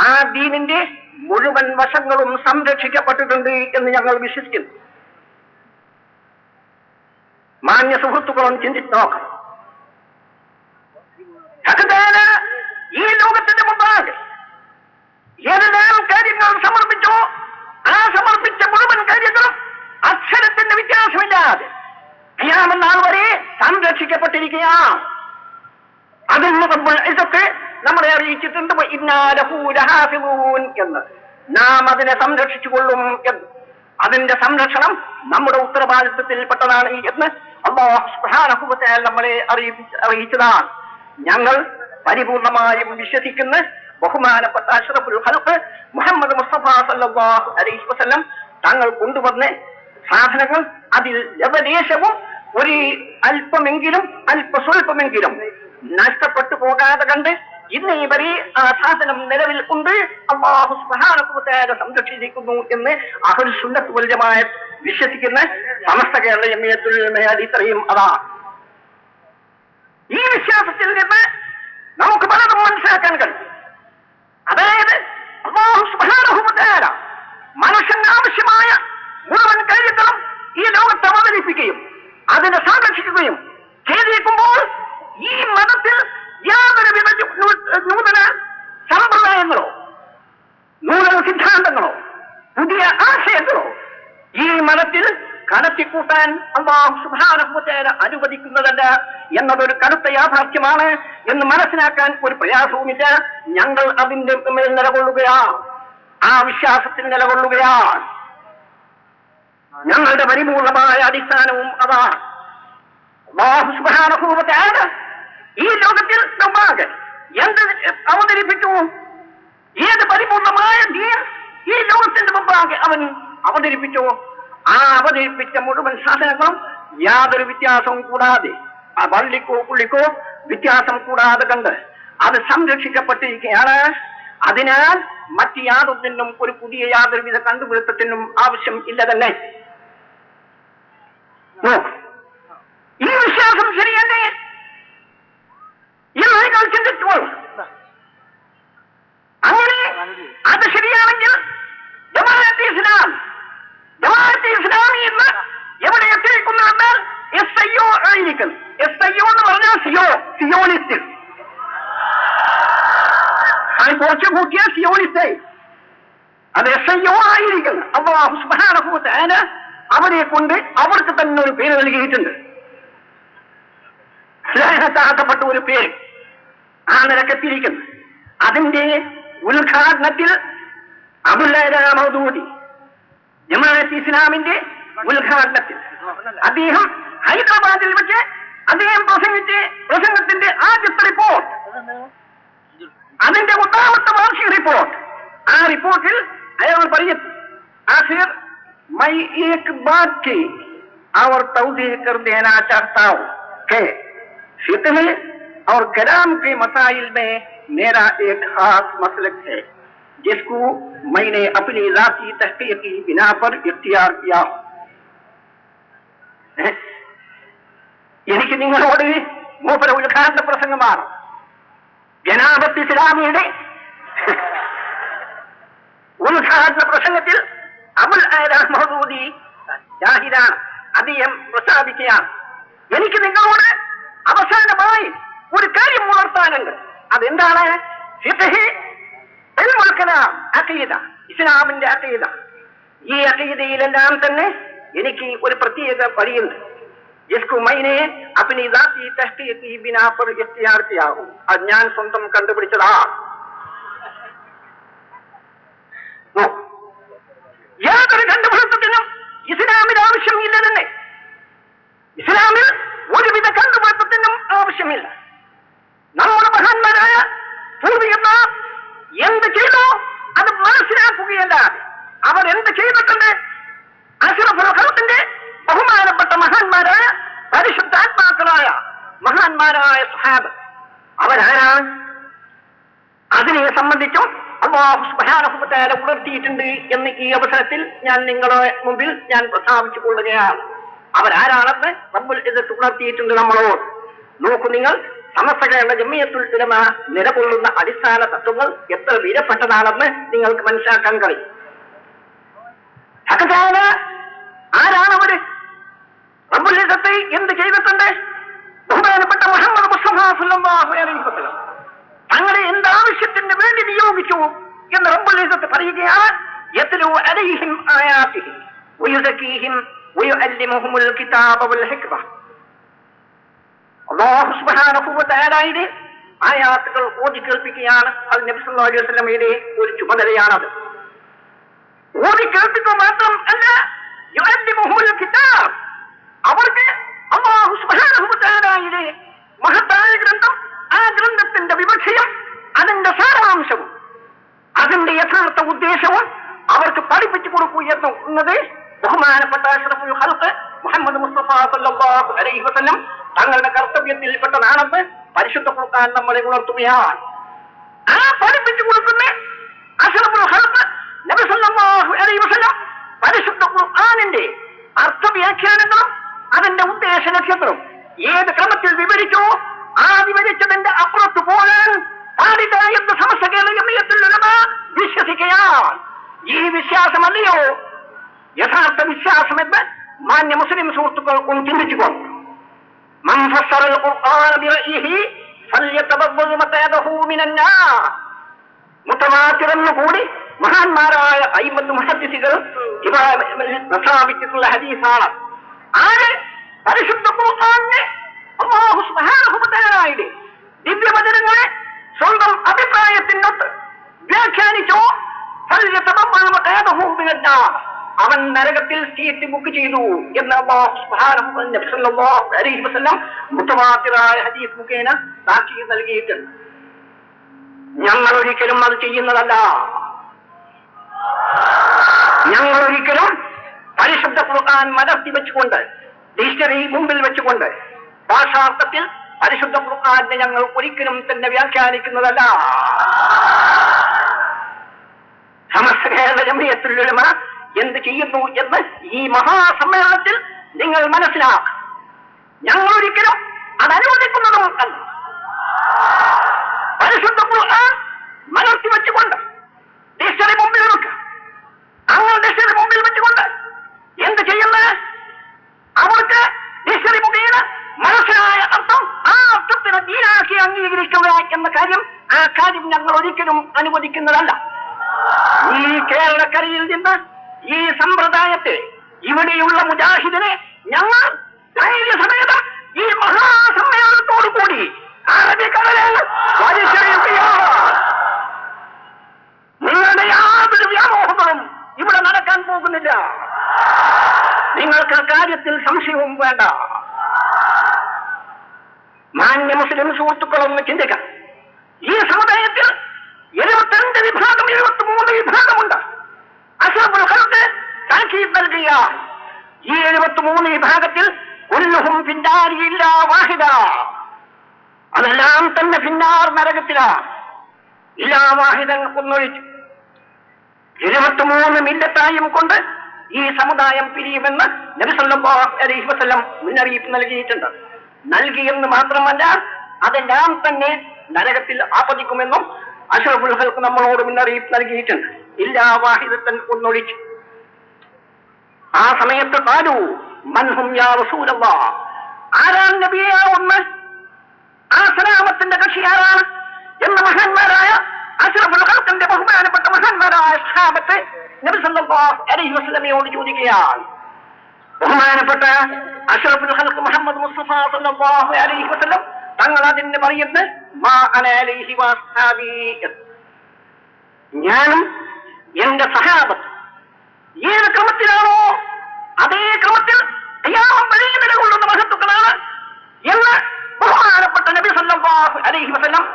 ആ ദീനിന്റെ മുഴുവൻ വശങ്ങളും സംരക്ഷിക്കപ്പെട്ടിട്ടുണ്ട് എന്ന് ഞങ്ങൾ വിശ്വസിക്കുന്നു. മാന്യ സുഹൃത്തുക്കളും ചിന്തിച്ചു നോക്കാം. ഈ ലോകത്തിന്റെ മുമ്പാകെ ഏതെല്ലാം കാര്യങ്ങൾ സമർപ്പിച്ചോ ആ സമർപ്പിച്ച മുഴുവൻ കാര്യങ്ങളും അക്ഷരത്തിന്റെ വ്യത്യാസമില്ലാതെ ഖിയാമത്ത് നാൾ വരെ സംരക്ഷിക്കപ്പെട്ടിരിക്കുകയാണ്. അതിൽ റബ്ബുൽ ഇസ്സത്ത് നമ്മളെ അറിയിച്ചിട്ടുണ്ട് എന്ന്. നാം അതിനെ സംരക്ഷിച്ചുകൊള്ളും എന്ന്. അതിന്റെ സംരക്ഷണം നമ്മുടെ ഉത്തരവാദിത്വത്തിൽപ്പെട്ടതാണ് എന്ന് അല്ലാഹു സുബ്ഹാനഹു വ തആല നമ്മളെ അറിയിച്ചതാണ്. ഞങ്ങൾ പരിപൂർണമായും വിശ്വസിക്കുന്ന ബഹുമാനപ്പെട്ട അഷ്റഫുൽ ഖൽഖ് മുഹമ്മദ് മുസ്തഫ സല്ലല്ലാഹു അലൈഹി വസല്ലം തങ്ങൾ കൊണ്ടുവന്ന സാധനങ്ങൾ അതിൽ ലവലേശവും ഒരു അല്പമെങ്കിലും സ്വല്പമെങ്കിലും നഷ്ടപ്പെട്ടു പോകാതെ കണ്ട് ഇന്ന് ഈ വരെ ആ സാധനം നിലവിൽ ഉണ്ട്. അല്ലാഹു സുബ്ഹാനഹു വ തആല സംരക്ഷിച്ചിരിക്കുന്നു എന്ന് അഹ്ലുസ് സുന്നത്ത് വൽ ജമാഅത്ത് വിശ്വസിക്കുന്ന സമസ്ത കേരള ജമിയത്തുൽ ഉലമ ഇത്രയും അതാ. ഈ വിശ്വാസത്തിൽ നിന്ന് നമുക്ക് പലതും മനസ്സിലാക്കാൻ കഴിയും. അതായത് അല്ലാഹു സുബ്ഹാനഹു വ തആല മനുഷ്യന് ആവശ്യമായ മുഴുവൻ കാര്യങ്ങളും ഈ ലോകത്ത് അവതരിപ്പിക്കുകയും അതിനെ സംരക്ഷിക്കുകയും ചെയ്തിരിക്കുമ്പോൾ ഈ മതത്തിൽ യാതൊരുവിധ നൂതന സമ്പ്രദായങ്ങളോ നൂതന സിദ്ധാന്തങ്ങളോ പുതിയ ആശയങ്ങളോ ഈ മതത്തിൽ കടത്തിക്കൂട്ടാൻ അല്ലാഹു സുബ്ഹാനഹു വ തആല അനുവദിക്കുന്നതല്ല എന്നതൊരു കടുത്ത യാഥാർത്ഥ്യമാണ് എന്ന് മനസ്സിലാക്കാൻ ഒരു പ്രയാസവുമില്ല. ഞങ്ങൾ അതിന്റെ മേൽ നിലകൊള്ളുകയാണ്, ആ വിശ്വാസത്തിൽ നിലകൊള്ളുകയാണ്. ഞങ്ങളുടെ പരിപൂർണമായ അടിസ്ഥാനവും അതാണ്. അല്ലാഹു സുബ്ഹാനഹു വ തആല ഈ ലോകത്തിൽ മുമ്പാകെ എന്ത് അവതരിപ്പിച്ചു? ഏത് പരിപൂർണമായ ദീൻ ഈ ലോകത്തിന്റെ മുമ്പാകെ അവൻ അവതരിപ്പിച്ചു? ആ അവതരിപ്പിച്ച മുഴുവൻ സാധനങ്ങളും യാതൊരു വ്യത്യാസവും കൂടാതെ, ആ വള്ളിക്കോ പുള്ളിക്കോ വ്യത്യാസം കൂടാതെ കണ്ട് അത് സംരക്ഷിക്കപ്പെട്ടിരിക്കുകയാണ്. അതിനാൽ മറ്റ് യാതൊന്നിനും ഒരു പുതിയ യാതൊരുവിധ കണ്ടുപിടുത്തത്തിനും ആവശ്യം ഇല്ല തന്നെ. ഈ വിശ്വാസം ശരിയല്ലേ എന്ന് നിങ്ങൾ ചിന്തിച്ചോളൂ. അങ്ങനെ അത് ശരിയാണെങ്കിൽ ജമാഅത്തെ ഇസ്ലാമി എന്ന് എവിടെ എത്തിയിരിക്കുന്നുവെന്നാൽ SIO ആയിരിക്കും. SIO എന്ന് പറഞ്ഞാൽ സിയോണിസ്റ്റ്, കുറച്ച് കൂട്ടിയ സിയോണിസ്റ്റ്, അത് SIO ആയിരിക്കുന്നു. അല്ലാഹു സുബ്ഹാനഹു വ തആല അവരെ കൊണ്ട് അവർക്ക് തന്നെ ഒരു പേര് നൽകിയിട്ടുണ്ട്, സ്നേഹത്താക്കപ്പെട്ട ഒരു പേര് ആ നിലക്കെത്തിയിരിക്കുന്നു. അതിന്റെ ഉദ്ഘാടനത്തിൽ അബുൽ അല മൗദൂദി ജമാഅത്തെ ഇസ്ലാമിന്റെ ഉദ്ഘാടനത്തിൽ അദ്ദേഹം ഹൈദരാബാദിൽ വെച്ച് അദ്ദേഹം പ്രസംഗത്തിന്റെ ആദ്യത്തെ റിപ്പോർട്ട്, അതിന്റെ 1ാമത്തെ വാർഷിക റിപ്പോർട്ട്, ആ റിപ്പോർട്ടിൽ അയാൾ പറയുന്നു, आखिर मैं एक बात की और तौजीह कर देना चाहता हूं कि फिक़्ह और कलाम के मसाइल में मेरा एक खास मसलक है जिसको मैंने अपनी ज़ाती तहक़ीक़ की बिना पर इख्तियार किया. എനിക്ക് നിങ്ങളോട് മൂപ്പര ഉദ്ഘാടന പ്രസംഗമാണ്. ജനാബത്ത് ഇസ്ലാമിയുടെ ഉദ്ഘാടന പ്രസംഗത്തിൽ അബുൽ അല മൗദൂദി ജാഹിദാണ്, അദ്ദേഹം പ്രസ്താവിക്കുകയാണ്, എനിക്ക് നിങ്ങളോട് അവസാനമായി ഒരു കാര്യം ഉണർത്താനുണ്ട്. അതെന്താണ്? ഫിഖ്, ഇൽമുൽ കലാം, അഖീദ, ഇസ്ലാമിന്റെ അഖീദ. ഈ അഖീദയിലെല്ലാം തന്നെ എനിക്ക് ഒരു പ്രത്യേക വഴിയുണ്ട്. जिसको मैंने अपनी ज़ाती तहक़ीक़ की बिना पर इख्तियार किया हूं. അത് ഞാൻ സ്വന്തം കണ്ടുപിടിച്ചതാ. യാതൊരു കണ്ടുപിടുത്തത്തിനും ഇസ്ലാമിൽ ആവശ്യമില്ല തന്നെ. ഇസ്ലാമിൽ ഒരുവിധ കണ്ടുപിടുത്തത്തിനും ആവശ്യമില്ല. നമ്മുടെ മഹാന്മാരായ പൂർവികന്മാർ എന്ത് ചെയ്തോ അത് മനസ്സിലാക്കുകയല്ലാതെ അവരെന്ത് ചെയ്തിട്ടുണ്ട്? അഷ്റഫുൽ ഖൽഖിന്റെ ബഹുമാനപ്പെട്ട മഹാന്മാരായ പരിശുദ്ധാത്മാക്കളായ മഹാന്മാരായ സ്വഹാബ അവരാരാണ്? അതിനെ സംബന്ധിച്ചും അല്ലാഹു സുബ്ഹാനഹു വ തആല ഉണർത്തിയിട്ടുണ്ട് എന്ന് ഈ അവസരത്തിൽ ഞാൻ നിങ്ങളുടെ മുമ്പിൽ ഞാൻ പ്രസ്താവിച്ചു കൊള്ളുകയാണ്. അവരാരാണെന്ന് റബ്ബുൽ ഇസ്സത്ത് ഉണർത്തിയിട്ടുണ്ട് നമ്മളോട്. നോക്കൂ നിങ്ങൾ, സമസ്ത കേരള ജമിയത്തുൽ ഉലമ നിലകൊള്ളുന്ന അടിസ്ഥാന തത്വങ്ങൾ എത്ര വിലപ്പെട്ടതാണെന്ന് നിങ്ങൾക്ക് മനസ്സിലാക്കാൻ കഴിയും. ആരാണവര്? റബ്ബുൽ ഇസ്സത്ത് എന്ത് ചെയ്തിട്ടുണ്ട്? ബഹുമാനപ്പെട്ട മുഹമ്മദ് മുസ്തഫ സ്വല്ലല്ലാഹു അലൈഹി വസല്ലം തങ്ങളെ എന്താവശ്യത്തിന് വേണ്ടി നിയോഗിച്ചു എന്ന് റബ്ബുൽ ഇസ്സത്ത് പറയുകയാണ്. യത്ലു അലൈഹിം ആയാതിഹി വയുസക്കീഹിം വയുഅല്ലിമുഹുൽ കിതാബ വൽ ഹിക്മ. അല്ലാഹു സുബ്ഹാനഹു വ തആലയുടെ ആയാത്തുകൾ ഓതി കേൾപ്പിക്കുകയാണ്. അത് നബി സല്ലല്ലാഹു അലൈഹി വസല്ലമയുടെ ഒരു ചുമതലയാണത്. ഓതി കേൾപ്പിക്കുക മാത്രം അല്ല, യുഅല്ലിമുഹുൽ കിതാബ്, അവർക്ക് അല്ലാഹു സുബ്ഹാനഹു വ തആലയുടെ മഹത്തായ ഗ്രന്ഥം, ആ ഗ്രന്ഥത്തിന്റെ വിവക്ഷയും അതിന്റെ സാരാംശവും അതിന്റെ യഥാർത്ഥ ഉദ്ദേശവും അവർക്ക് പഠിപ്പിച്ചു കൊടുക്കൂ എന്നത് ബഹുമാനപ്പെട്ട അഷ്റഫുൽ ഖൽഖ് മുഹമ്മദ് മുസ്തഫ സല്ലല്ലാഹു അലൈഹി വസല്ലം തങ്ങളുടെ കർത്തവ്യത്തിൽപ്പെട്ടതാണെന്ന് പരിശുദ്ധ ഖുർആൻ നമ്മളെ ഉണർത്തുകയാണ്. ആ പഠിപ്പിച്ചു കൊടുക്കുന്ന അഷ്റഫുൽ ഖൽഖ് നബി സല്ലല്ലാഹു അലൈഹി വസല്ലം പരിശുദ്ധ ഖുർആനിന്റെ അർത്ഥവ്യാഖ്യാനങ്ങളും അതിന്റെ ഉദ്ദേശ ലക്ഷ്യങ്ങളും ഏത് ക്രമത്തിൽ വിവരിച്ചോ ആ വിവരിച്ചതിന്റെ അപ്പുറത്ത് പോകാൻ പാടില്ല എന്ന് സമസ്ത കേരള ജമിയത്തുൽ ഉലമ വിശ്വസിക്കുകയാണ്. ഈ വിശ്വാസമല്ലയോ യഥാർത്ഥ വിശ്വാസമെന്ന് മാന്യ മുസ്ലിം സുഹൃത്തുക്കൾ ഒന്ന് ചിന്തിച്ചുകൊണ്ട് മൻ ഫസ്സറൽ ഖുർആന ബിറഅയിഹി ഫൽയതബവ്വ മഖഅദഹു മിനന്നാർ. മുതവാത്തിറെന്ന് കൂടി മഹാന്മാരായ അയിമ്മത്ത് മുഹദ്ദിസുകൾ പ്രസ്താവിച്ചിട്ടുള്ള ഹദീസാണ്. ആര് പരിശുദ്ധ ഖുർആനിനെ അല്ലാഹു സുബ്ഹാനഹു വ തആലയുടെ ദിവ്യവചനങ്ങളെ സ്വന്തം അഭിപ്രായത്തിനൊത്ത് വ്യാഖ്യാനിച്ചോ അവൻ നരകത്തിൽ സീറ്റ് ബുക്ക് ചെയ്തു എന്ന് അല്ലാഹു സുബ്ഹാനഹു അലൈഹി വസല്ലം മുതവാത്തിറായ ഹദീസ് മുഖേന സാക്ഷി നൽകിയിട്ടുണ്ട്. ഞങ്ങൾ ഒരിക്കലും അത് ചെയ്യുന്നതല്ല. ഞങ്ങൾ ഒരിക്കലും പരിശുദ്ധ ഖുർആൻ മലർത്തി വെച്ചുകൊണ്ട് ഡിക്ഷണറി മുമ്പിൽ വെച്ചുകൊണ്ട് ഭാഷാർത്ഥത്തിൽ പരിശുദ്ധ ഖുർആനെ ഞങ്ങൾ ഒരിക്കലും തന്നെ വ്യാഖ്യാനിക്കുന്നതല്ല. സമസ്ത കേരള ജമിയത്തുൽ ഉലമ എന്ത് ചെയ്യുന്നു എന്ന് ഈ മഹാസമ്മേളനത്തിൽ നിങ്ങൾ മനസ്സിലാക്കുക. ഞങ്ങൾ ഒരിക്കലും അത് അനുവദിക്കുന്നതും അല്ല. പരിശുദ്ധ ഖുർആൻ മലർത്തി വെച്ചുകൊണ്ട് ഡിക്ഷണറി മുമ്പിൽ വെക്കുക. അങ്ങനെ ഡിക്ഷണറി മുമ്പിൽ വെച്ചുകൊണ്ട് എന്ത് ചെയ്യുന്നത്? അവർക്ക് ഡിക്ഷണറി മുഖേന മനസ്സിലായ അർത്ഥം ആ അർത്ഥത്തിന് ദീനാക്കി അംഗീകരിക്കുക എന്ന കാര്യം ആ കാര്യം ഞങ്ങൾ ഒരിക്കലും അനുവദിക്കുന്നതല്ല. ഈ കേരളക്കരയിൽ നിന്ന് ഈ സമ്പ്രദായത്തെ ഇവിടെയുള്ള മുജാഹിദിനെ ഞങ്ങൾ ധൈര്യസമേതം ഈ മഹാസമ്മേളനത്തോടു കൂടി അറബിക്കടലിൽ വലിച്ചെറിയുകയാണ്. നിങ്ങളുടെ യാതൊരു വ്യാമോഹങ്ങളും ഇവിടെ നടക്കാൻ പോകുന്നില്ല. നിങ്ങൾക്ക് കാര്യത്തിൽ സംശയവും വേണ്ട. മാന്യ മുസ്ലിം സുഹൃത്തുക്കളൊന്ന് ചിന്തിക്കാം. ഈ സമുദായത്തിൽ 72 വിഭാഗം 73 വിഭാഗമുണ്ട്. അഷ്റഫുൽ ഖൽഖ് താക്കീത് നൽകിയ ഈ 73 വിഭാഗത്തിൽ കുല്ലുഹും ഫിന്നാരി ഇല്ലാ വാഹിദ, അതെല്ലാം തന്നെ ഫിന്നാർ നരകത്തിലാണ്. ഇല്ലാ വാഹിദൻ ഒന്നൊഴിച്ചു 73 മില്ലത്തായും കൊണ്ട് ഈ സമുദായം പിരിയുമെന്ന് നബി സല്ലല്ലാഹു അലൈഹി വസല്ലം മുന്നറിയിപ്പ് നൽകിയിട്ടുണ്ട്. നൽകിയെന്ന് മാത്രമല്ല അതെല്ലാം തന്നെ നരകത്തിൽ ആപതിക്കുമെന്നും അഷ്റഫുൽ ഖൽഖ് നമ്മളോട് മുന്നറിയിപ്പ് നൽകിയിട്ടുണ്ട്. ഇല്ലാ വാഹിദത്തൻ ഒന്നൊഴിച്ചു. ആ സമയത്ത് ഖാലു മൻഹും യാ റസൂലല്ലാഹ്, ആരാണ് നബിയെ ഒന്ന്? ആ സലാമത്തിന്റെ കക്ഷി ആരാണ് എന്ന മഹാന്മാരായ അഷ്റഫുൽ ഖൽഖിന്റെ ബഹുമാനപ്പെട്ട മഹാന്മാരായ സഹാബത്തെ നബി സല്ലല്ലാഹു അലൈഹി വസല്ലമയോട് ചോദിക്കുകയാണ്. ബഹുമാനപ്പെട്ട അഷ്റഫുൽ ഖൽഖ് മുഹമ്മദ് മുസ്തഫ സല്ലല്ലാഹു അലൈഹി വസല്ലം തങ്ങൾ അതിന് പറയുന്നത് മാ അന അലൈഹി വസ്ഹാബി, ഞാനും എന്റെ സഹാബത്ത് ഏത് ക്രമത്തിലാണോ അതേ ക്രമത്തിൽ ഖിയാമത്ത് നിലകൊള്ളുന്ന മഹത്തുക്കളാണ് എന്ന് ബഹുമാനപ്പെട്ട നബി സല്ലല്ലാഹു അലൈഹി വസല്ലം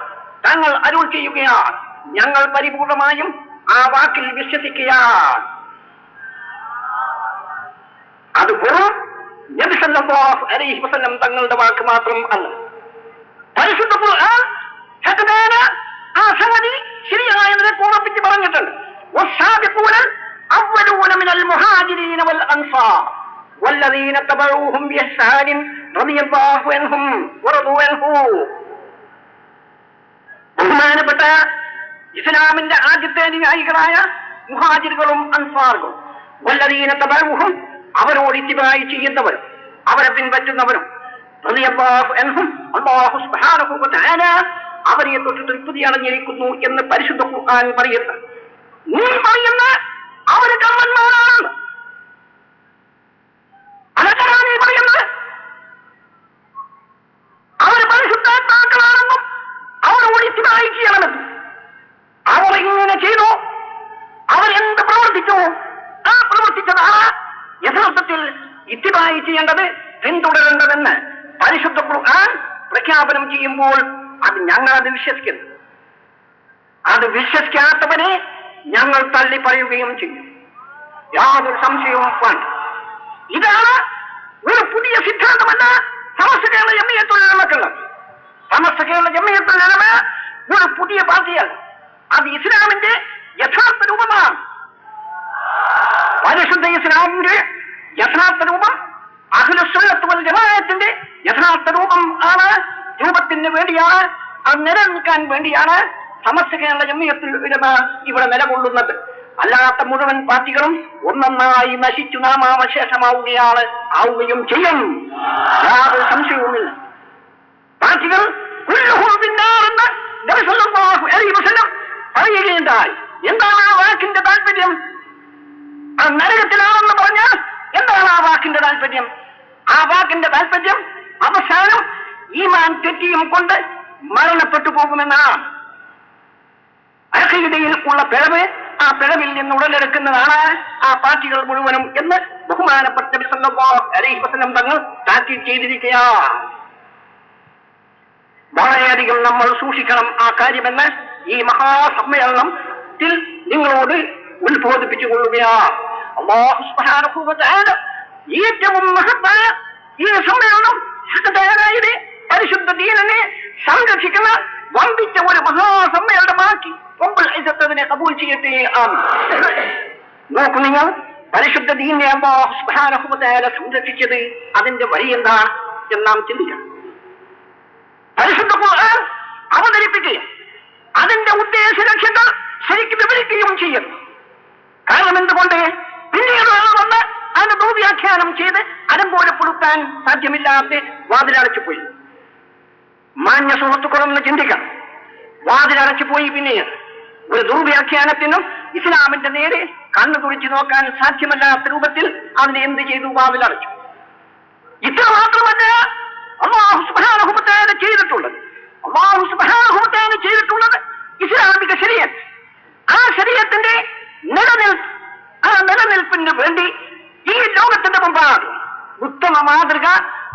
തങ്ങൾ അരുൾ ചെയ്യുകയാണ്. ഞങ്ങൾ പരിപൂർണമായും ആ വാക്കിൽ വിശ്വസിക്കുകയാണ്. അത് വെറും നബി സല്ലല്ലാഹു അലൈഹി വസല്ലം തങ്ങളുടെ വാക്ക് മാത്രം അല്ല. പരിശുദ്ധ ഖുർആൻ ആ സംഗതി ശരിയായ നിലക്ക് ഉറപ്പിച്ച് പറഞ്ഞിട്ടുണ്ട്. والسابقون الأولون من المهاجرين والأنصار والذين تبعوهم بإحسان رضي الله عنهم ورضوا عنه. ബഹുമാനപ്പെട്ട ഇസ്ലാമിന്റെ ആദ്യത്തെ അനുയായികളായ മുഹാജിറുകളും അൻസാറുകളും വല്ലദീന തബഉഹും, അവരോട് ഇത്തിബായി ചെയ്യുന്നവരും അവരെ പിൻപറ്റുന്നവരും റളിയല്ലാഹു അൻഹും, അല്ലാഹു സുബ്ഹാനഹു വ തആല അവരെ തൊട്ട് തൃപ്തി അടഞ്ഞിരിക്കുന്നു എന്ന് പരിശുദ്ധ ഖുർആൻ പറയുന്നു. നീ പറയുന്ന അവര് കള്ളന്മാരാണ്, അതാണ് നീ പറയുന്നത്. അവർ പരിശുദ്ധാത്മാക്കളാണെന്നും അവരോട് ഇത്തിബായി ചെയ്യണമെന്നും. അവർ ഇങ്ങനെ ചെയ്തു, അവരെന്ത് പ്രവർത്തിച്ചു ആ പ്രവർത്തിച്ചതാണ് യഥാർത്ഥത്തിൽ ഇത്തിബായി ചെയ്യേണ്ടത്, പിന്തുടരേണ്ടതെന്ന് പരിശുദ്ധ ഖുർആൻ പ്രഖ്യാപനം ചെയ്യുമ്പോൾ അത് ഞങ്ങൾ അത് വിശ്വസിക്കുന്നു. അത് വിശ്വസിക്കാത്തവനെ ഞങ്ങൾ തള്ളി പറയുകയും ചെയ്യും. യാതൊരു സംശയവും വേണ്ട. ഇതാണ് ഒരു പുതിയ സിദ്ധാന്തമല്ല സമസ്ത കേരള ജമിയത്തുൽ ഉലമക്കുള്ളത്. സമസ്ത കേരള ജമിയത്തുൽ ഉലമ ഒരു പുതിയ പാർട്ടിയാണ്. അത് ഇസ്ലാമിന്റെ യഥാർത്ഥ രൂപമാണ്. പരിശുദ്ധ ഇസ്ലാമിന്റെ യഥാർത്ഥ രൂപം, അഹ്ലുസുന്നത്ത് വൽ ജമാഅത്തിന്റെ യഥാർത്ഥ രൂപം ആണ്. രൂപത്തിന് വേണ്ടിയാണ്, അത് നിലനിൽക്കാൻ വേണ്ടിയാണ് സമസ്ത കേരള ജംഇയ്യത്തുൽ ഉലമ ഇവിടെ നിലകൊള്ളുന്നത്. അല്ലാത്ത മുഴുവൻ പാർട്ടികളും ഒന്നൊന്നായി നശിച്ചു ആവുകയും ചെയ്യും. യാതൊരു സംശയവുമില്ല. പാർട്ടികൾ പറയുകയുണ്ടായി. എന്താണ് ആ വാക്കിന്റെ താല്പര്യം? ആ നരകത്തിലാണെന്ന് പറഞ്ഞാൽ എന്താണ് ആ വാക്കിന്റെ താല്പര്യം? ആ വാക്കിന്റെ താല്പര്യം അവസാനം ഈമാൻ തെറ്റിയും കൊണ്ട് മരണപ്പെട്ടു പോകുമെന്നാണ്. അഖീദയിൽ ഉള്ള പിഴവ്, ആ പിഴവിൽ നിന്ന് ഉടലെടുക്കുന്നതാണ് ആ പാർട്ടികൾ മുഴുവനും എന്ന് ബഹുമാനപ്പെട്ട നബി സല്ലല്ലാഹു അലൈഹി വസല്ലം തങ്ങൾ താക്കീത് ചെയ്തിരിക്കുകയാണ്. വളരെയധികം നമ്മൾ സൂക്ഷിക്കണം ആ കാര്യമെന്ന് ഈ മഹാസമ്മേളനത്തിൽ നിങ്ങളോട് ഉത്ബോധിപ്പിച്ചു കൊള്ളുകയാണ്. അല്ലാഹു സുബ്ഹാനഹു വ തആല ഏറ്റവും മഹത്തായ ഈ സമ്മേളനം പരിശുദ്ധ ദീനിനെ സംരക്ഷിക്കുന്ന വമ്പിച്ച ഒരു മഹാസമ്മേളനമാക്കി റബ്ബുൽ ഇസ്സത്ത് അതിനെ കബൂൽ ചെയ്യട്ടെ. നോക്കൂ, നിങ്ങൾ പരിശുദ്ധ ദീനിനെ അല്ലാഹു സുബ്ഹാനഹു വ തആല സംരക്ഷിച്ചത് അതിന്റെ വഴി എന്താണ് എന്ന് നാം ചിന്തിക്കണം. പരിശുദ്ധ ഖുർആൻ അവതരിപ്പിക്കുകയും അതിന്റെ ഉദ്ദേശ ലക്ഷ്യങ്ങൾ ശരിക്കും വിവരിക്കുകയും ചെയ്യുന്നു. കാരണം എന്തുകൊണ്ട്? പിന്നീട് വന്ന് അതിന് ദുർവ്യാഖ്യാനം ചെയ്ത് അലങ്കോലപ്പെടുത്താൻ സാധ്യമില്ലാത്ത വാതിലടച്ചു പോയി. മാന്യ സുഹൃത്തുക്കളൊന്ന് ചിന്തിക്കണം. വാതിലടച്ചു പോയി. പിന്നീട് ഒരു ദുർവ്യാഖ്യാനത്തിനും ഇസ്ലാമിന്റെ നേരെ കണ്ണു തുറിച്ചു നോക്കാൻ സാധ്യമല്ലാത്ത രൂപത്തിൽ അതിനെ എന്ത് ചെയ്തു? വാതിലടച്ചു. ഇത്ര മാത്രമല്ല അല്ലാഹു സുബ്ഹാനഹു വ തആല ചെയ്തിട്ടുള്ളത്. അല്ലാഹു സുബ്ഹാനഹു വ തആല ചെയ്തിട്ടുള്ളത് ഇസ്ലാമിക ശരീഅത്ത്. ആ ശരീഅത്തിന്റെ നിലനിൽപ്പിന് വേണ്ടി ഈ ലോകത്തിന്റെ മുമ്പാകെ ഉത്തമ മാതൃക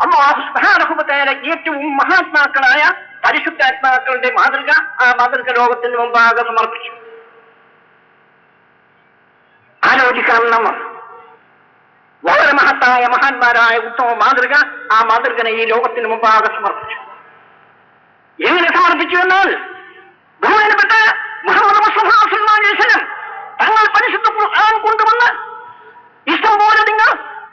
അല്ലാഹു സുബ്ഹാനഹു വ തആല ഏറ്റവും മഹാത്മാക്കളായ പരിശുദ്ധാത്മാക്കളുടെ മാതൃക, ആ മാതൃക ലോകത്തിന് മുമ്പാകെ സമർപ്പിച്ചു. ആലോചിക്കണം നമ്മൾ. വളരെ മഹത്തായ മഹാന്മാരായ ഉത്തമ മാതൃക, ആ മാതൃകനെ ഈ ലോകത്തിന് മുമ്പാകെ സമർപ്പിച്ചു. എങ്ങനെ സമർപ്പിച്ചു എന്നാൽ ബഹുമാനപ്പെട്ട മുഹമ്മദ് മുസ്തഫ സല്ലല്ലാഹു അലൈഹി വസല്ലം തങ്ങൾ പരിശുദ്ധ ഖുർആൻ കൊണ്ടുവന്ന് ഇഷ്ടംപോലെ നിങ്ങൾ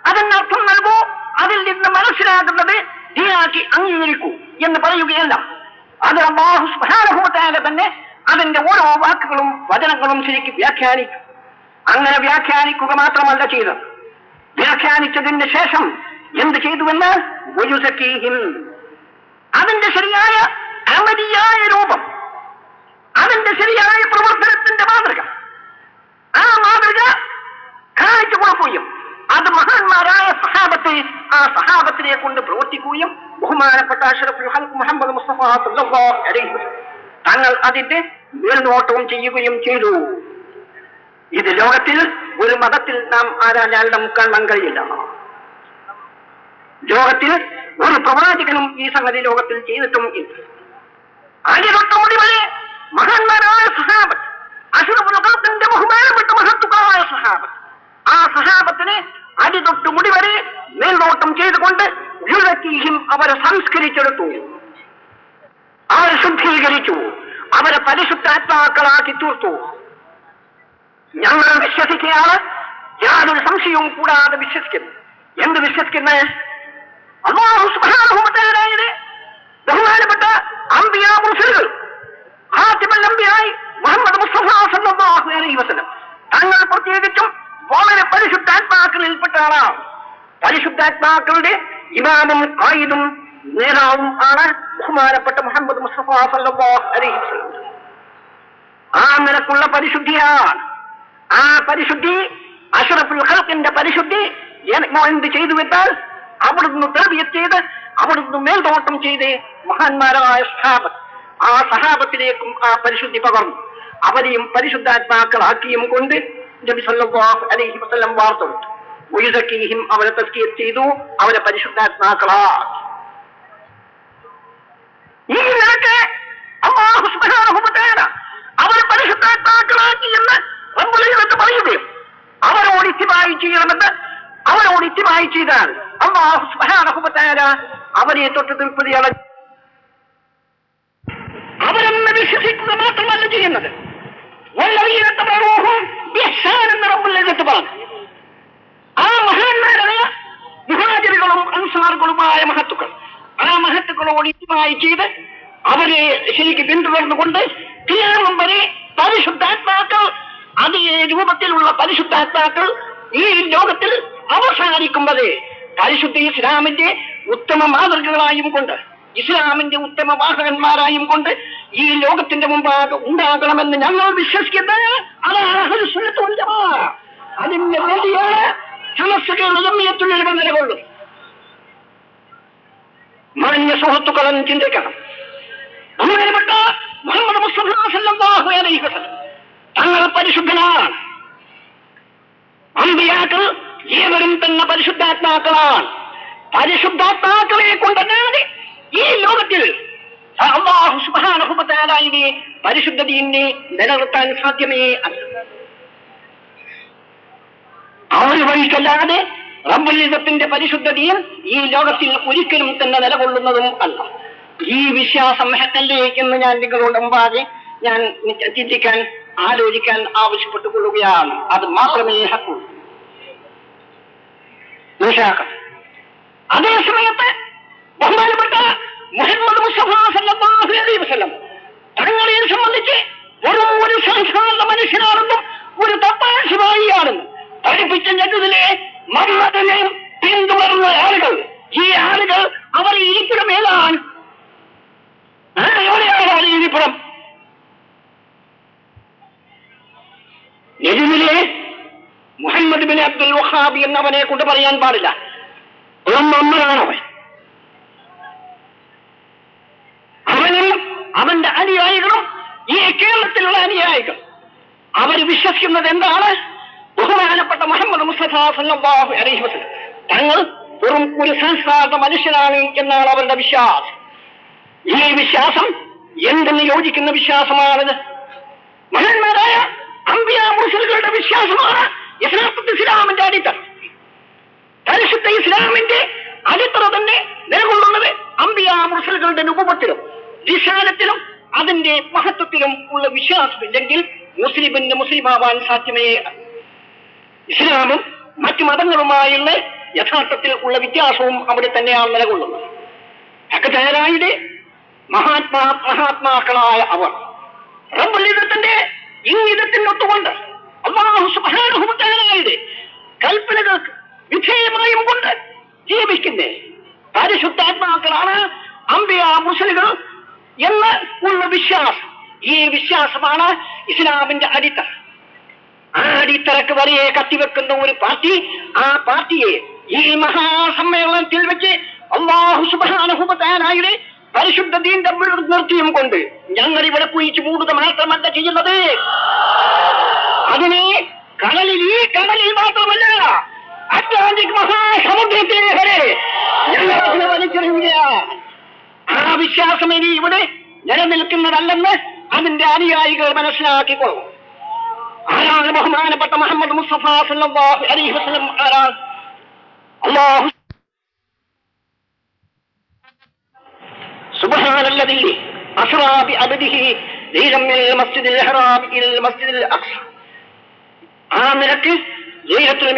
അതിനർത്ഥം നൽകൂ, അതിൽ നിന്ന് മനസ്സിലാകുന്നത് ദീനാക്കി അംഗീകരിക്കൂ എന്ന് പറയുകയല്ല. അത് അല്ലാഹു സുബ്ഹാനഹു വ തആല തന്നെ അതിന്റെ ഓരോ വാക്കുകളും വചനങ്ങളും ശരിക്കും വ്യാഖ്യാനിച്ചു. അങ്ങനെ വ്യാഖ്യാനിക്കുക മാത്രമല്ല ചെയ്തത്, വ്യാഖ്യാനിച്ചതിന് ശേഷം എന്ത് ചെയ്തുവെന്ന് വയുസക്കീഹിം, അതിന്റെ ശരിയായ അമലിയായ രൂപം, അതിന്റെ ശരിയായ പ്രവർത്തനത്തിന്റെ മാതൃക, ആ മാതൃക കാണിച്ചു കൊടുക്കുകയും അത് മഹാന്മാരായ സഹാബത്തെ ആ സഹാബത്തിനെ കൊണ്ട് പ്രവർത്തിക്കുകയും ബഹുമാനപ്പെട്ട അഷ്റഫുൽ ഖൽഖ് മുഹമ്മദ് മുസ്തഫ സല്ലല്ലാഹു അലൈഹി വസല്ലം തങ്ങൾ അതിന്റെ മേൽനോട്ടവും ചെയ്യുകയും ചെയ്തു. ഇത് ലോകത്തിൽ ഒരു മതത്തിൽ നാം ആരാഞ്ഞാൽ നമുക്ക് കാണാൻ കഴിയില്ല. ലോകത്തിൽ ഒരു പ്രവാചകനും ഈ സംഗതി ലോകത്തിൽ ചെയ്തിട്ടും ഇല്ല. ആദ്യതൊട്ടുമുടി വരെ മഹാന്മാരായ സഹാബത്ത്, അഷ്റഫുൽ ഖൽഖിന്റെ ബഹുമാനപ്പെട്ട മഹത്തുക്കളായ സഹാബത്ത്, ആ സഹാബത്തിനെ അടിതൊട്ടുമുടി വരെ മേൽനോട്ടം ചെയ്തുകൊണ്ട് അവരെ സംസ്കരിച്ചെടുത്തു, അവരെ ശുദ്ധീകരിച്ചു, അവരെ പരിശുദ്ധാത്മാക്കളാക്കി തീർത്തു. ഞങ്ങൾ വിശ്വസിക്കുകയാണ്, യാതൊരു സംശയവും കൂടാതെ വിശ്വസിക്കുന്നു. എന്ത് വിശ്വസിക്കുന്നത്? അല്ലാഹു സുബ്ഹാനഹു വ തആലയുടെ ബഹുമാനപ്പെട്ട അംബിയാ മുർസലുകൾ ഖാതിമുൽ അംബിയായി മുഹമ്മദ് മുസ്തഫ സല്ലല്ലാഹു അലൈഹി വസല്ലം തങ്ങൾ പ്രത്യേകിച്ചും വളരെ പരിശുദ്ധാത്മാക്കളിൽപ്പെട്ട ആളാണ്. പരിശുദ്ധാത്മാക്കളുടെ ഇമാമും ആയിദും നേതാവും ആണ് ബഹുമാനപ്പെട്ട മുഹമ്മദ് മുസ്തഫ സല്ലല്ലാഹു അലൈഹി വസല്ലം. ആ നിലക്കുള്ള പരിശുദ്ധിയാണ്. ആ പരിശുദ്ധി അഷ്റഫുൽ ഖൽഖിന്റെ പരിശുദ്ധി എന്ത് ചെയ്തു വെച്ചാൽ അവിടുന്ന് തർബിയത്ത് ചെയ്ത് അവിടുന്ന് മേൽനോട്ടം ചെയ്ത് മഹാന്മാരായ സഹാബത്ത്, ആ സഹാബത്തിലേക്കും ആ പരിശുദ്ധി പകർന്നു. അവരെയും പരിശുദ്ധാത്മാക്കളാക്കിയും കൊണ്ട് നബി സല്ലല്ലാഹു അലൈഹി വസല്ലം വാർത്തെടുത്തു. വയുസക്കീഹിം, അവരെ തസ്കിയത്ത് ചെയ്തു, അവരെ പരിശുദ്ധാത്മാക്കളാക്കി. ഈ നിലക്ക് അല്ലാഹു സുബ്ഹാനഹു വ തആല അവരെ പരിശുദ്ധാത്മാക്കളാക്കി എന്ന് റബ്ബുൽ ഇസ്സത്ത് പറയുകയും അവരോട് ഇത്തിബായി ചെയ്യണമെന്ന് അവരോട് ഇത്തിബായി ചെയ്താൽ അല്ലാഹു സുബ്ഹാനഹു വ തആല അവരെ തൊട്ട് തീർപ്പതിയാണ്. ആ അവരെന്ന് വിശ്വസിക്കുക മാത്രമല്ല ചെയ്യുന്നത്. എന്ന് റബ്ബുൽ പറഞ്ഞു. ആ മഹാന്മാരായ മുഹാജിറുകളും അൻസാറുകളുമായ മഹത്തുക്കൾ, ആ മഹത്തുക്കളോട് ഇതുമായി ചെയ്ത് അവരെ ശരിക്ക് പിന്തുടർന്നുകൊണ്ട് ഖിയാമം വരെ പരിശുദ്ധാത്മാക്കൾ, അതേ രൂപത്തിലുള്ള പരിശുദ്ധാത്മാക്കൾ ഈ ലോകത്തിൽ അവസാനിക്കുമ്പോഴേ പരിശുദ്ധ ഇസ്ലാമിന്റെ ഉത്തമ മാതൃകകളായും കൊണ്ട്, ഇസ്ലാമിന്റെ ഉത്തമ വാഹകന്മാരായും കൊണ്ട് ഈ ലോകത്തിന്റെ മുമ്പാകെ ഉണ്ടാകണമെന്ന് ഞങ്ങൾ വിശ്വസിക്കുന്നത് അതാണ് അഹ്ലുസ് സുന്നത്ത് വൽ ജമാഅ. അതിന് വേണ്ടിയാണ് സമസ്തകളുടെ ജംഇയ്യത്തുൽ ഉലമ നിലകൊള്ളുന്നത്. മാന്യ സുഹൃത്തുക്കളും ചിന്തിക്കണം. ബഹുമാനപ്പെട്ട മുഹമ്മദ് മുസ്തഫ സല്ലല്ലാഹു അലൈഹി വസല്ലം തങ്ങൾ പരിശുദ്ധനാണ്. അമ്പിയാക്കൾ ഏവരും തന്നെ പരിശുദ്ധാത്മാക്കളാണ്. പരിശുദ്ധാത്മാക്കളെ കൊണ്ടല്ലാതെ ഈ ലോകത്തിൽ അല്ലാഹു സുബ്ഹാനഹു വ തആലയുടെ പരിശുദ്ധ ദീനിനെ നിലനിർത്താൻ സാധ്യമേ അല്ല. അവർ വഴിക്കല്ലാതെ റബ്ബുൽ ഇസ്സത്തിന്റെ പരിശുദ്ധ ദീൻ ഈ ലോകത്തിൽ ഒരിക്കലും തന്നെ നിലകൊള്ളുന്നതും അല്ല. ഈ വിശ്വാസം ഹക്കല്ലേ എന്ന് ഞാൻ നിങ്ങളോട് മുമ്പാകെ ഞാൻ ചിന്തിക്കാൻ, ആലോചിക്കാൻ ആവശ്യപ്പെട്ടുകൊള്ളുകയാണ്. അത് മാത്രമേ ഹക്കുള്ളൂ. അതേ സമയത്ത് ബഹുമാനപ്പെട്ട മുഹമ്മദ് മുസ്തഫ സല്ലല്ലാഹു അലൈഹി വസല്ലം തങ്ങളെ സംബന്ധിച്ച് ഒരു സാധാരണ മനുഷ്യനാണെന്നും ഒരു തപ്പാശിവായിയാണെന്നും പഠിപ്പിച്ച ഞെട്ടതിലെ മമ്മദിനെ പിന്തുടർന്ന ആളുകൾ, ഈ ആളുകൾ അവർ ഇരിപ്പിടം ഏതാണ്? എവിടെയാണ് ഇരിപ്പിടം? നെജുവിലെ മുഹമ്മദ് ബിൻ അബ്ദുൽ വഹാബ് എന്നവനെ കൊണ്ട് പറയാൻ പാടില്ല. ഒന്നൊന്നാണവൻ. അവനും അവന്റെ അനുയായികളും ഈ കേരളത്തിലുള്ള അനുയായികൾ അവർ വിശ്വസിക്കുന്നത് എന്താണ്? ബഹുമാനപ്പെട്ട മുഹമ്മദ് മുസ്തഫ സല്ലല്ലാഹു അലൈഹി വസല്ലം തങ്ങൾ വെറും ഒരു സംസ്കാര മനുഷ്യനാണ് എന്നാണ് അവരുടെ വിശ്വാസം. ഈ വിശ്വാസം എന്തെന്ന് യോജിക്കുന്ന വിശ്വാസമാണിത്. മഹാന്മാരായ അമ്പിയാ മുർസലുകളുടെ വിശ്വാസമാണ് യഥാർത്ഥത്തിൽ ഇസ്ലാമിന്റെ അടിത്തറ. പരിശുദ്ധ ഇസ്ലാമിന്റെ അടിത്തറ തന്നെ നിലകൊള്ളുന്നത് അമ്പിയാ മുർസലുകളുടെ രൂപത്തിലും വിശാലത്തിലും അതിന്റെ മഹത്വത്തിലും ഉള്ള വിശ്വാസമില്ലെങ്കിൽ മുസ്ലിമാവാൻ സാധ്യമേ. ഇസ്ലാമും മറ്റു മതങ്ങളുമായുള്ള യഥാർത്ഥത്തിൽ ഉള്ള വ്യത്യാസവും അവിടെ തന്നെയാണ് നിലകൊള്ളുന്നത്. ഹഖ്ദാരായുടെ മഹാത്മാക്കളായ അവർ റബ്ബുൽ ഇസ്സത്തിന്റെ ഇംഗിതത്തിനൊത്തുകൊണ്ട് അല്ലാഹു സുബ്ഹാനഹു വ തആലയുടെ കൽപ്പനകൾക്ക് വിധേയമായും കൊണ്ട് ജീവിക്കുന്ന പരിശുദ്ധാത്മാക്കളാണ് അമ്പിയാ മുർസലുകൾ എന്ന് ഉള്ള വിശ്വാസം. ഈ വിശ്വാസമാണ് ഇസ്ലാമിന്റെ അടിത്തറ. ആ അടിത്തറക്ക് വരെ കത്തിവെക്കുന്ന ഒരു പാർട്ടി, ആ പാർട്ടിയെ ഈ മഹാസമ്മേളനത്തിൽ വെച്ച് അല്ലാഹു സുബ്ഹാനഹു വ തആലയുടെ പരിശുദ്ധ ദീൻ നിർത്തിയും കൊണ്ട് ഞങ്ങൾ ഇവിടെ കുഴിച്ചു മൂടുക മാത്രമല്ല ചെയ്യുന്നത്, അതിനെ ഈ കടലിൽ മാത്രമല്ല അറ്റ്ലാന്റിക് മഹാസമുദ്രത്തിൽ വരെ ഞങ്ങൾ വലിച്ചെറിയുകയാണ്. ആ വിശ്വാസം ഇനി ഇവിടെ നിലനിൽക്കുന്നതല്ലെന്ന് അതിന്റെ അനുയായികൾ മനസ്സിലാക്കിക്കൊള്ളും. ആരാണ് ബഹുമാനപ്പെട്ട മുഹമ്മദ് മുസ്തഫ സല്ലല്ലാഹു അലൈഹി വസല്ലം? ആരാണ്? അല്ലാഹു സുബ്ഹാനല്ലദീ അസ്റാ ബിഅബ്ദിഹി ലൈലൻ മിനൽ മസ്ജിദിൽ ഹറാം ഇലൽ മസ്ജിദിൽ അഖ്സ. ആ നിലക്ക് ലൈലത്തുൽ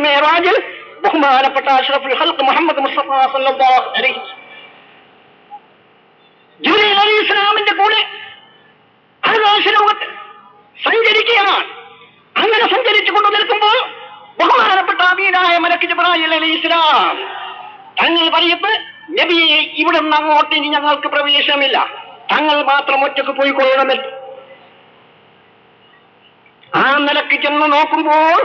മിഅ്റാജിൽ ബഹുമാനപ്പെട്ട അഷ്റഫുൽ ഖൽഖ് മുഹമ്മദ് മുസ്തഫ സല്ലല്ലാഹു അലൈഹി വസല്ലം ജിബ്രീൽ അലൈഹിസ്സലാമിന്റെ കൂടെ ആകാശലോകത്ത് സഞ്ചരിക്കുകയാണ്. അങ്ങനെ സഞ്ചരിച്ചു കൊണ്ടു നിൽക്കുമ്പോൾ ബഹുമാനപ്പെട്ട അമീനായ മലക്ക് ജിബ്രീൽ അലൈഹിസ്സലാം തങ്ങൾ പറയുന്നത്, നബിയെ ഇവിടെ നിന്ന് അങ്ങോട്ട് ഇനി ഞങ്ങൾക്ക് പ്രവേശനമില്ല, തങ്ങൾ മാത്രം ഒറ്റക്ക് പോയിക്കൊള്ളണമെന്ന്. ആ നിലക്ക് ചെന്ന് നോക്കുമ്പോൾ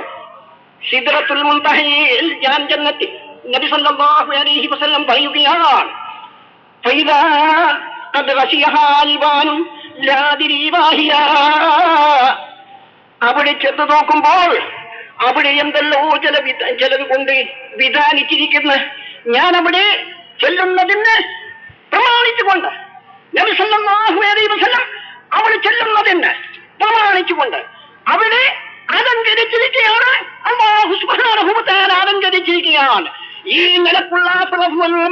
സിദ്റത്തുൽ മുൻതഹയിൽ ഞാൻ ജന്നത്തിൽ നബി സല്ലല്ലാഹു അലൈഹി വസല്ലം പറയുകയാണ്, ഫൈദാ ഖദ് ഗശിയഹാ അൽബാനും ലാ ദിരി വാഹിയാ. അവിടെ ചെന്ന് നോക്കുമ്പോൾ അവിടെ എന്തെല്ലോ ചിലവ് കൊണ്ട് വിധാനിച്ചിരിക്കുന്ന, ഞാൻ അവിടെ ചെല്ലുന്നതിന് പ്രമാണിച്ചുകൊണ്ട് നബി സല്ലല്ലാഹു അലൈഹി വസല്ലം അവിടെ ചെല്ലുന്നതിന് പ്രമാണിച്ചുകൊണ്ട് അവിടെ അലങ്കരിച്ചിരിക്കുകയാണ്. അല്ലാഹു സുബ്ഹാനഹു വ തആല അലങ്കരിച്ചിരിക്കുകയാണ്. ഈ നിലക്കുള്ള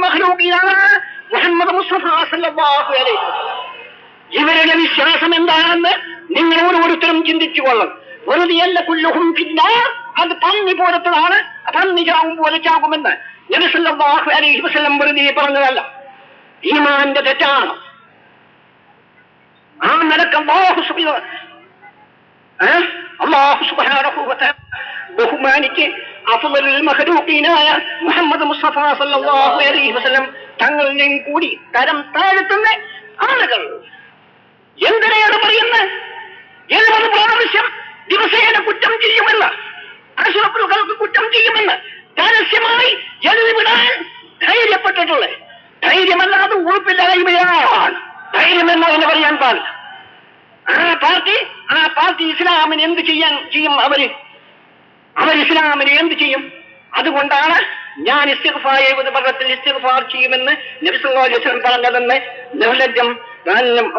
മഖ്ലൂഖിയാണ് മുഹമ്മദ് മുസ്തഫ സല്ലല്ലാഹു അലൈഹി വസല്ലം. ഇവരുടെ വിശ്വാസം എന്താണെന്ന് നിങ്ങൾ ഓരോരുത്തരും ചിന്തിച്ചു കൊള്ളണം. വെറുതെയല്ല കുല്ലുഹും ഫിന്നാർ, അത് പന്നി പോലത്തതാണ്, പന്നി ചാവും പോലെ ചാകുമെന്ന് നബി സല്ലല്ലാഹു അലൈഹി വസല്ലം വെറുതെ പറഞ്ഞതല്ല. ഈമാന്റെ തെറ്റാണ്. ആ നിലക്ക് അല്ലാഹു സുബ്ഹാനഹു വ തആല ബഹുമാനിച്ച് അഫ്ളലുൽ മഖ്ലൂഖീനായ മുഹമ്മദ് മുസ്തഫ സല്ലല്ലാഹു അലൈഹി വസല്ലം തങ്ങളെയും കൂടി തരം താഴ്ത്തുന്ന ആളുകൾ എന്തിനാണ് പറയുന്നത്? 70 പ്രാവശ്യം ദിവസേന കുറ്റം ചെയ്യുമെന്ന്, അഷ്റഫുൽ ഖൽഖ് കുറ്റം ചെയ്യുമെന്ന് പരസ്യമായി എഴുതിവിടാൻ ധൈര്യപ്പെട്ടിട്ടുള്ളത്. ധൈര്യമല്ലാതെ ഉറപ്പില്ലായ്മയാണ് ധൈര്യം എന്ന് പറയാൻ പാടില്ല. ആ പാർട്ടി ഇസ്ലാമിന് എന്ത് ചെയ്യും? അവർ ഇസ്ലാമിന് എന്ത് ചെയ്യും? അതുകൊണ്ടാണ് ഞാൻ ഇസ്തിഗ്ഫാർ 70 മർറത്തിൽ ഇസ്തിഗ്ഫാർ ചെയ്യുമെന്ന് നബി സല്ലല്ലാഹു അലൈഹി വസല്ലം പറഞ്ഞതെന്ന് നിർലജ്ജം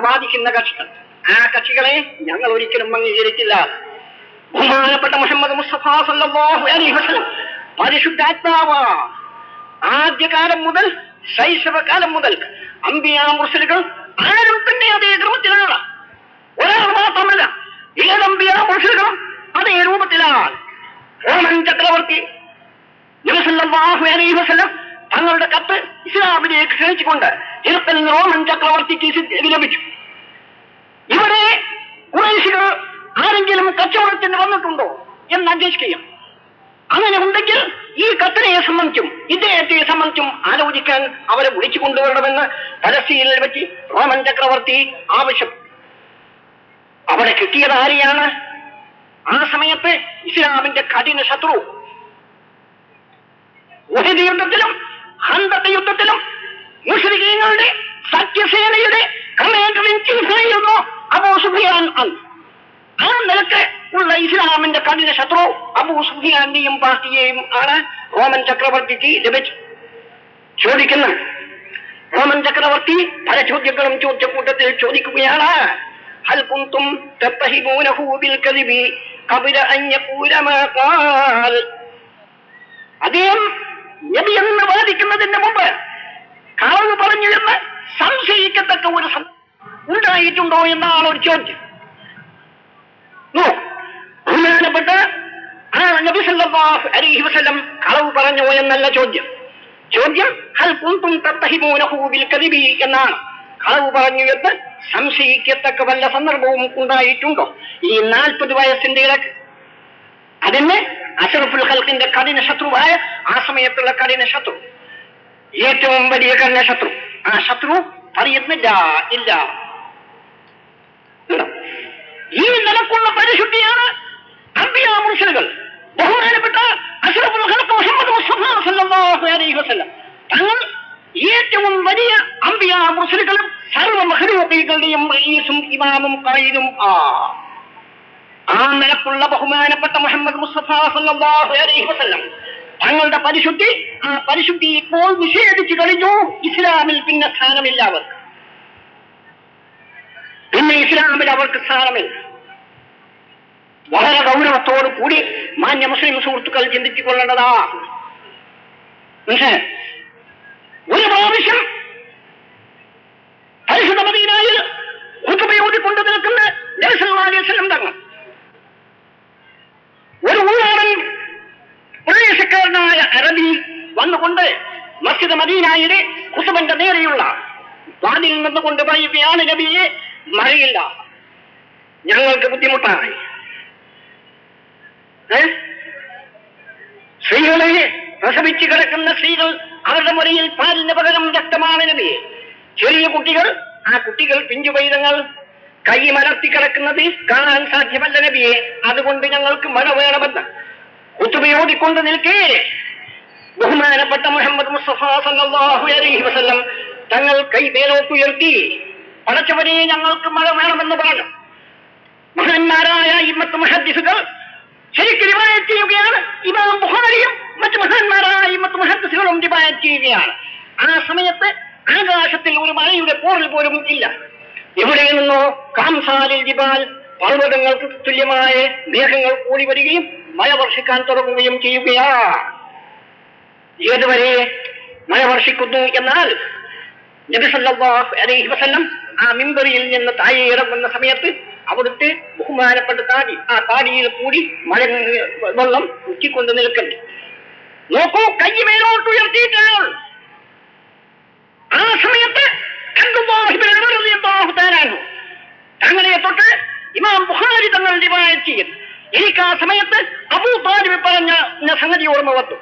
വാദിക്കുന്ന കക്ഷികൾ. ആ കക്ഷികളെ ഞങ്ങൾ ഒരിക്കലും അംഗീകരിക്കില്ല. ബഹുമാനപ്പെട്ട മുഹമ്മദ് മുസ്തഫ സല്ലല്ലാഹു അലൈഹി വസല്ലം പരിശുദ്ധാത്മാവ് ആദ്യകാലം മുതൽ ശൈശവകാലം മുതൽ അംബിയാ മുർസലുകൾ ആരും തന്നെ അതേ ക്രമത്തിലാണ്. ഒരാൾ മാത്രമല്ല, 7 അംബിയാ മുർസലുകളും അതേ രൂപത്തിലാണ്. റോമൻ ചക്രവർത്തി നബി സല്ലല്ലാഹു അലൈഹി വസല്ലം തങ്ങളുടെ കത്ത് ഇസ്ലാമിലേക്ക് ക്ഷണിച്ചുകൊണ്ട് ഹിർഖൽ റോമൻ ചക്രവർത്തിക്ക് ലഭിച്ചു. ഇവിടെ ഖുറൈശികൾ ആരെങ്കിലും കച്ചവടത്തിന് വന്നിട്ടുണ്ടോ എന്ന് അന്വേഷിക്കുകയും, അങ്ങനെ ഉണ്ടെങ്കിൽ ഈ കത്തിനെ സംബന്ധിച്ചും ഇദ്ദേഹത്തെ സംബന്ധിച്ചും ആലോചിക്കാൻ അവരെ വിളിച്ചു കൊണ്ടുവരണമെന്ന് പലസ്തീനിൽ വെച്ച് റോമൻ ചക്രവർത്തി ആവശ്യപ്പെട്ടു. അവിടെ കിട്ടിയത് ആരെയാണ്? ആ സമയത്ത് ഇസ്ലാമിന്റെ കഠിന ശത്രു, ഉഹദ് യുദ്ധത്തിലും ഖന്തഖ് യുദ്ധത്തിലും മുശ്രിക്കീങ്ങളുടെ സത്യസേനയുടെ കമാൻഡർ ഇൻ ചീഫായിരുന്നു അബൂ സുഫിയാൻ. ആ നിലക്ക് ഉള്ള ഇസ്ലാമിന്റെ കഠിന ശത്രു അബൂ സുഫിയാന്റെയും പാർട്ടിയെയും ആണ് റോമൻ ചക്രവർത്തിക്ക് ലഭിച്ചത്. ചോദിക്കുന്ന റോമൻ ചക്രവർത്തി പല ചോദ്യങ്ങളും ചോദിച്ച കൂട്ടത്തിൽ ചോദിക്കുകയാണ്, ഹൽ കുന്തും തത്തഹിബൂനഹു ബിൽ കദിബി ഖബല അൻ യഖൂല മാ ഖാൽ. അദ്ദേഹം നബി എന്ന് വാദിക്കുന്നതിന് മുമ്പ് കളവ് പറഞ്ഞു എന്ന് സംശയിക്കത്തക്ക ഒരു ഉണ്ടായിട്ടുണ്ടോ എന്നാണ് ഒരു ചോദ്യം. ബഹുമാനപ്പെട്ട നബി സല്ലല്ലാഹു അലൈഹി വസല്ലം കളവ് പറഞ്ഞോ എന്നല്ല ചോദ്യം. ഹൽ കുന്തും തത്തഹിബൂനഹു ബിൽ കദിബി എന്നാണ്. കളവ് പറഞ്ഞു എന്ന് സംശയിക്കത്തക്ക വല്ല സന്ദർഭവും ഉണ്ടായിട്ടുണ്ടോ? ഈ 40 വയസ്സിന്റെ ഇടക്ക് അതിന് അഷ്റഫുൽ ഖൽഖിന്റെ കഠിന ശത്രുവായ ആ സമയത്തുള്ള കഠിന ശത്രു, ഏറ്റവും വലിയ കഠിന ശത്രു, ആ ശത്രു പറയുന്നില്ല ഇല്ല. ഈ നിലക്കുള്ള പരിശുദ്ധിയാണ് അംബിയാ മുർസലുകൾ. ബഹുമാനപ്പെട്ട അഷ്റഫുൽ ഖൽഖ് മുഹമ്മദ് മുസ്തഫ സല്ലല്ലാഹു അലൈഹി വസല്ലം തങ്ങൾ ഏറ്റവും വലിയ അംബിയാ മുർസലുകളും സർവ്വ മഖ്ലൂഖീകളുടെയും റഈസും ഇമാമും ഖായിദും ആ നിലക്കുള്ള ബഹുമാനപ്പെട്ട മുഹമ്മദ് മുസ്തഫ സല്ലല്ലാഹു അലൈഹി വസല്ലം തങ്ങളുടെ പരിശുദ്ധി, ആ പരിശുദ്ധി ഇപ്പോൾ നിഷേധിച്ചു കഴിഞ്ഞു. ഇസ്ലാമിൽ പിന്നെ സ്ഥാനമില്ല അവർക്ക്. പിന്നെ ഇസ്ലാമിൽ അവർക്ക് സ്ഥാനമില്ല. വളരെ ഗൗരവത്തോടു കൂടി മാന്യ മുസ്ലിം സുഹൃത്തുക്കൾ ചിന്തിച്ചു കൊള്ളേണ്ടതാ. ഒരു പ്രാവശ്യം പരിശുദ്ധ മദീനയിൽ ഖുതുബയോടിക്കൊണ്ട് നിൽക്കുന്ന നബി സല്ലല്ലാഹു അലൈഹി വസല്ലം തങ്ങൾ ഒരു ഉള്ളാടൻ പ്രദേശക്കാരനായ അറബി വന്നുകൊണ്ട് മസ്ജിദ് മദീനയുടെ ഖുതുബന്റെ നേരെയുള്ള വാതിൽ നിന്നുകൊണ്ട് പറയുകയാണ്, നബിയെ, മഴയില്ല, ഞങ്ങൾക്ക് ബുദ്ധിമുട്ടായി. സ്ത്രീകളെ പ്രസവിച്ചു കിടക്കുന്ന സ്ത്രീകൾ, അവരുടെ മുറിയിൽ പാലിന് പകരം രക്തമാണ് നബിയെ. ചെറിയ കുട്ടികൾ, ആ കുട്ടികൾ പിഞ്ചുപൈതങ്ങൾ കൈ മലർത്തി കിടക്കുന്നത് കാണാൻ സാധ്യമല്ല നബിയെ. അതുകൊണ്ട് ഞങ്ങൾക്ക് മഴ വേണമെന്ന് ഖുതുബയോടിക്കൊണ്ട് നിൽക്കേ ബഹുമാനപ്പെട്ട മുഹമ്മദ് മുസ്തഫ സല്ലല്ലാഹു അലൈഹി വസല്ലം തങ്ങൾ കൈ മേലോട്ടുയർത്തി, പടച്ചവനെ, ഞങ്ങൾക്ക് മഴ വേണമെന്ന് പറഞ്ഞു. മഹാന്മാരായ ഇമ്മത്ത് മുഹദ്ദിസുകൾ ശരിക്കും റിവായത്ത് ചെയ്യുകയാണ്. ഇമാം ബുഖാരിയും മറ്റു മഹാന്മാരായ ഇമ്മത്ത് മുഹദ്ദിസുകളും റിവായത്ത് ചെയ്യുകയാണ്. ആ സമയത്ത് ആകാശത്തിൽ ഒരു മഴയുടെ പോറൽ പോലും ഇല്ല. എവിടെ നിന്നോ കാംസാലിൽ ജിബാൽ, പർവ്വതങ്ങൾക്ക് തുല്യമായ മേഘങ്ങൾ കൂടി വരികയും മഴ വർഷിക്കാൻ തുടങ്ങുകയും ചെയ്യുകയാണ്. ഏതുവരെ മഴ വർഷിക്കുന്നു എന്നാൽ നബി സല്ലല്ലാഹു അലൈഹി വസല്ലം ആ മിമ്പറിൽ നിന്ന് താഴെ ഇറങ്ങുന്ന സമയത്ത് അവിടുത്തെ ബഹുമാനപ്പെട്ട താടി, ആ താടിയിൽ കൂടി മഴ വെള്ളം ഉറ്റിക്കൊണ്ട് നിൽക്കുന്നു. നോക്കൂ, കൈ മേലോട്ട് ഉയർത്തിയിട്ടാണ്. ആ സമയത്ത് അങ്ങനെ തൊട്ട് ഇമാം ബുഖാരി തങ്ങൾ റിവായത്ത് ചെയ്യുന്നു. എനിക്ക് ആ സമയത്ത് അബൂ താലിബ് പറഞ്ഞ സംഗതി ഓർമ്മ വന്നു.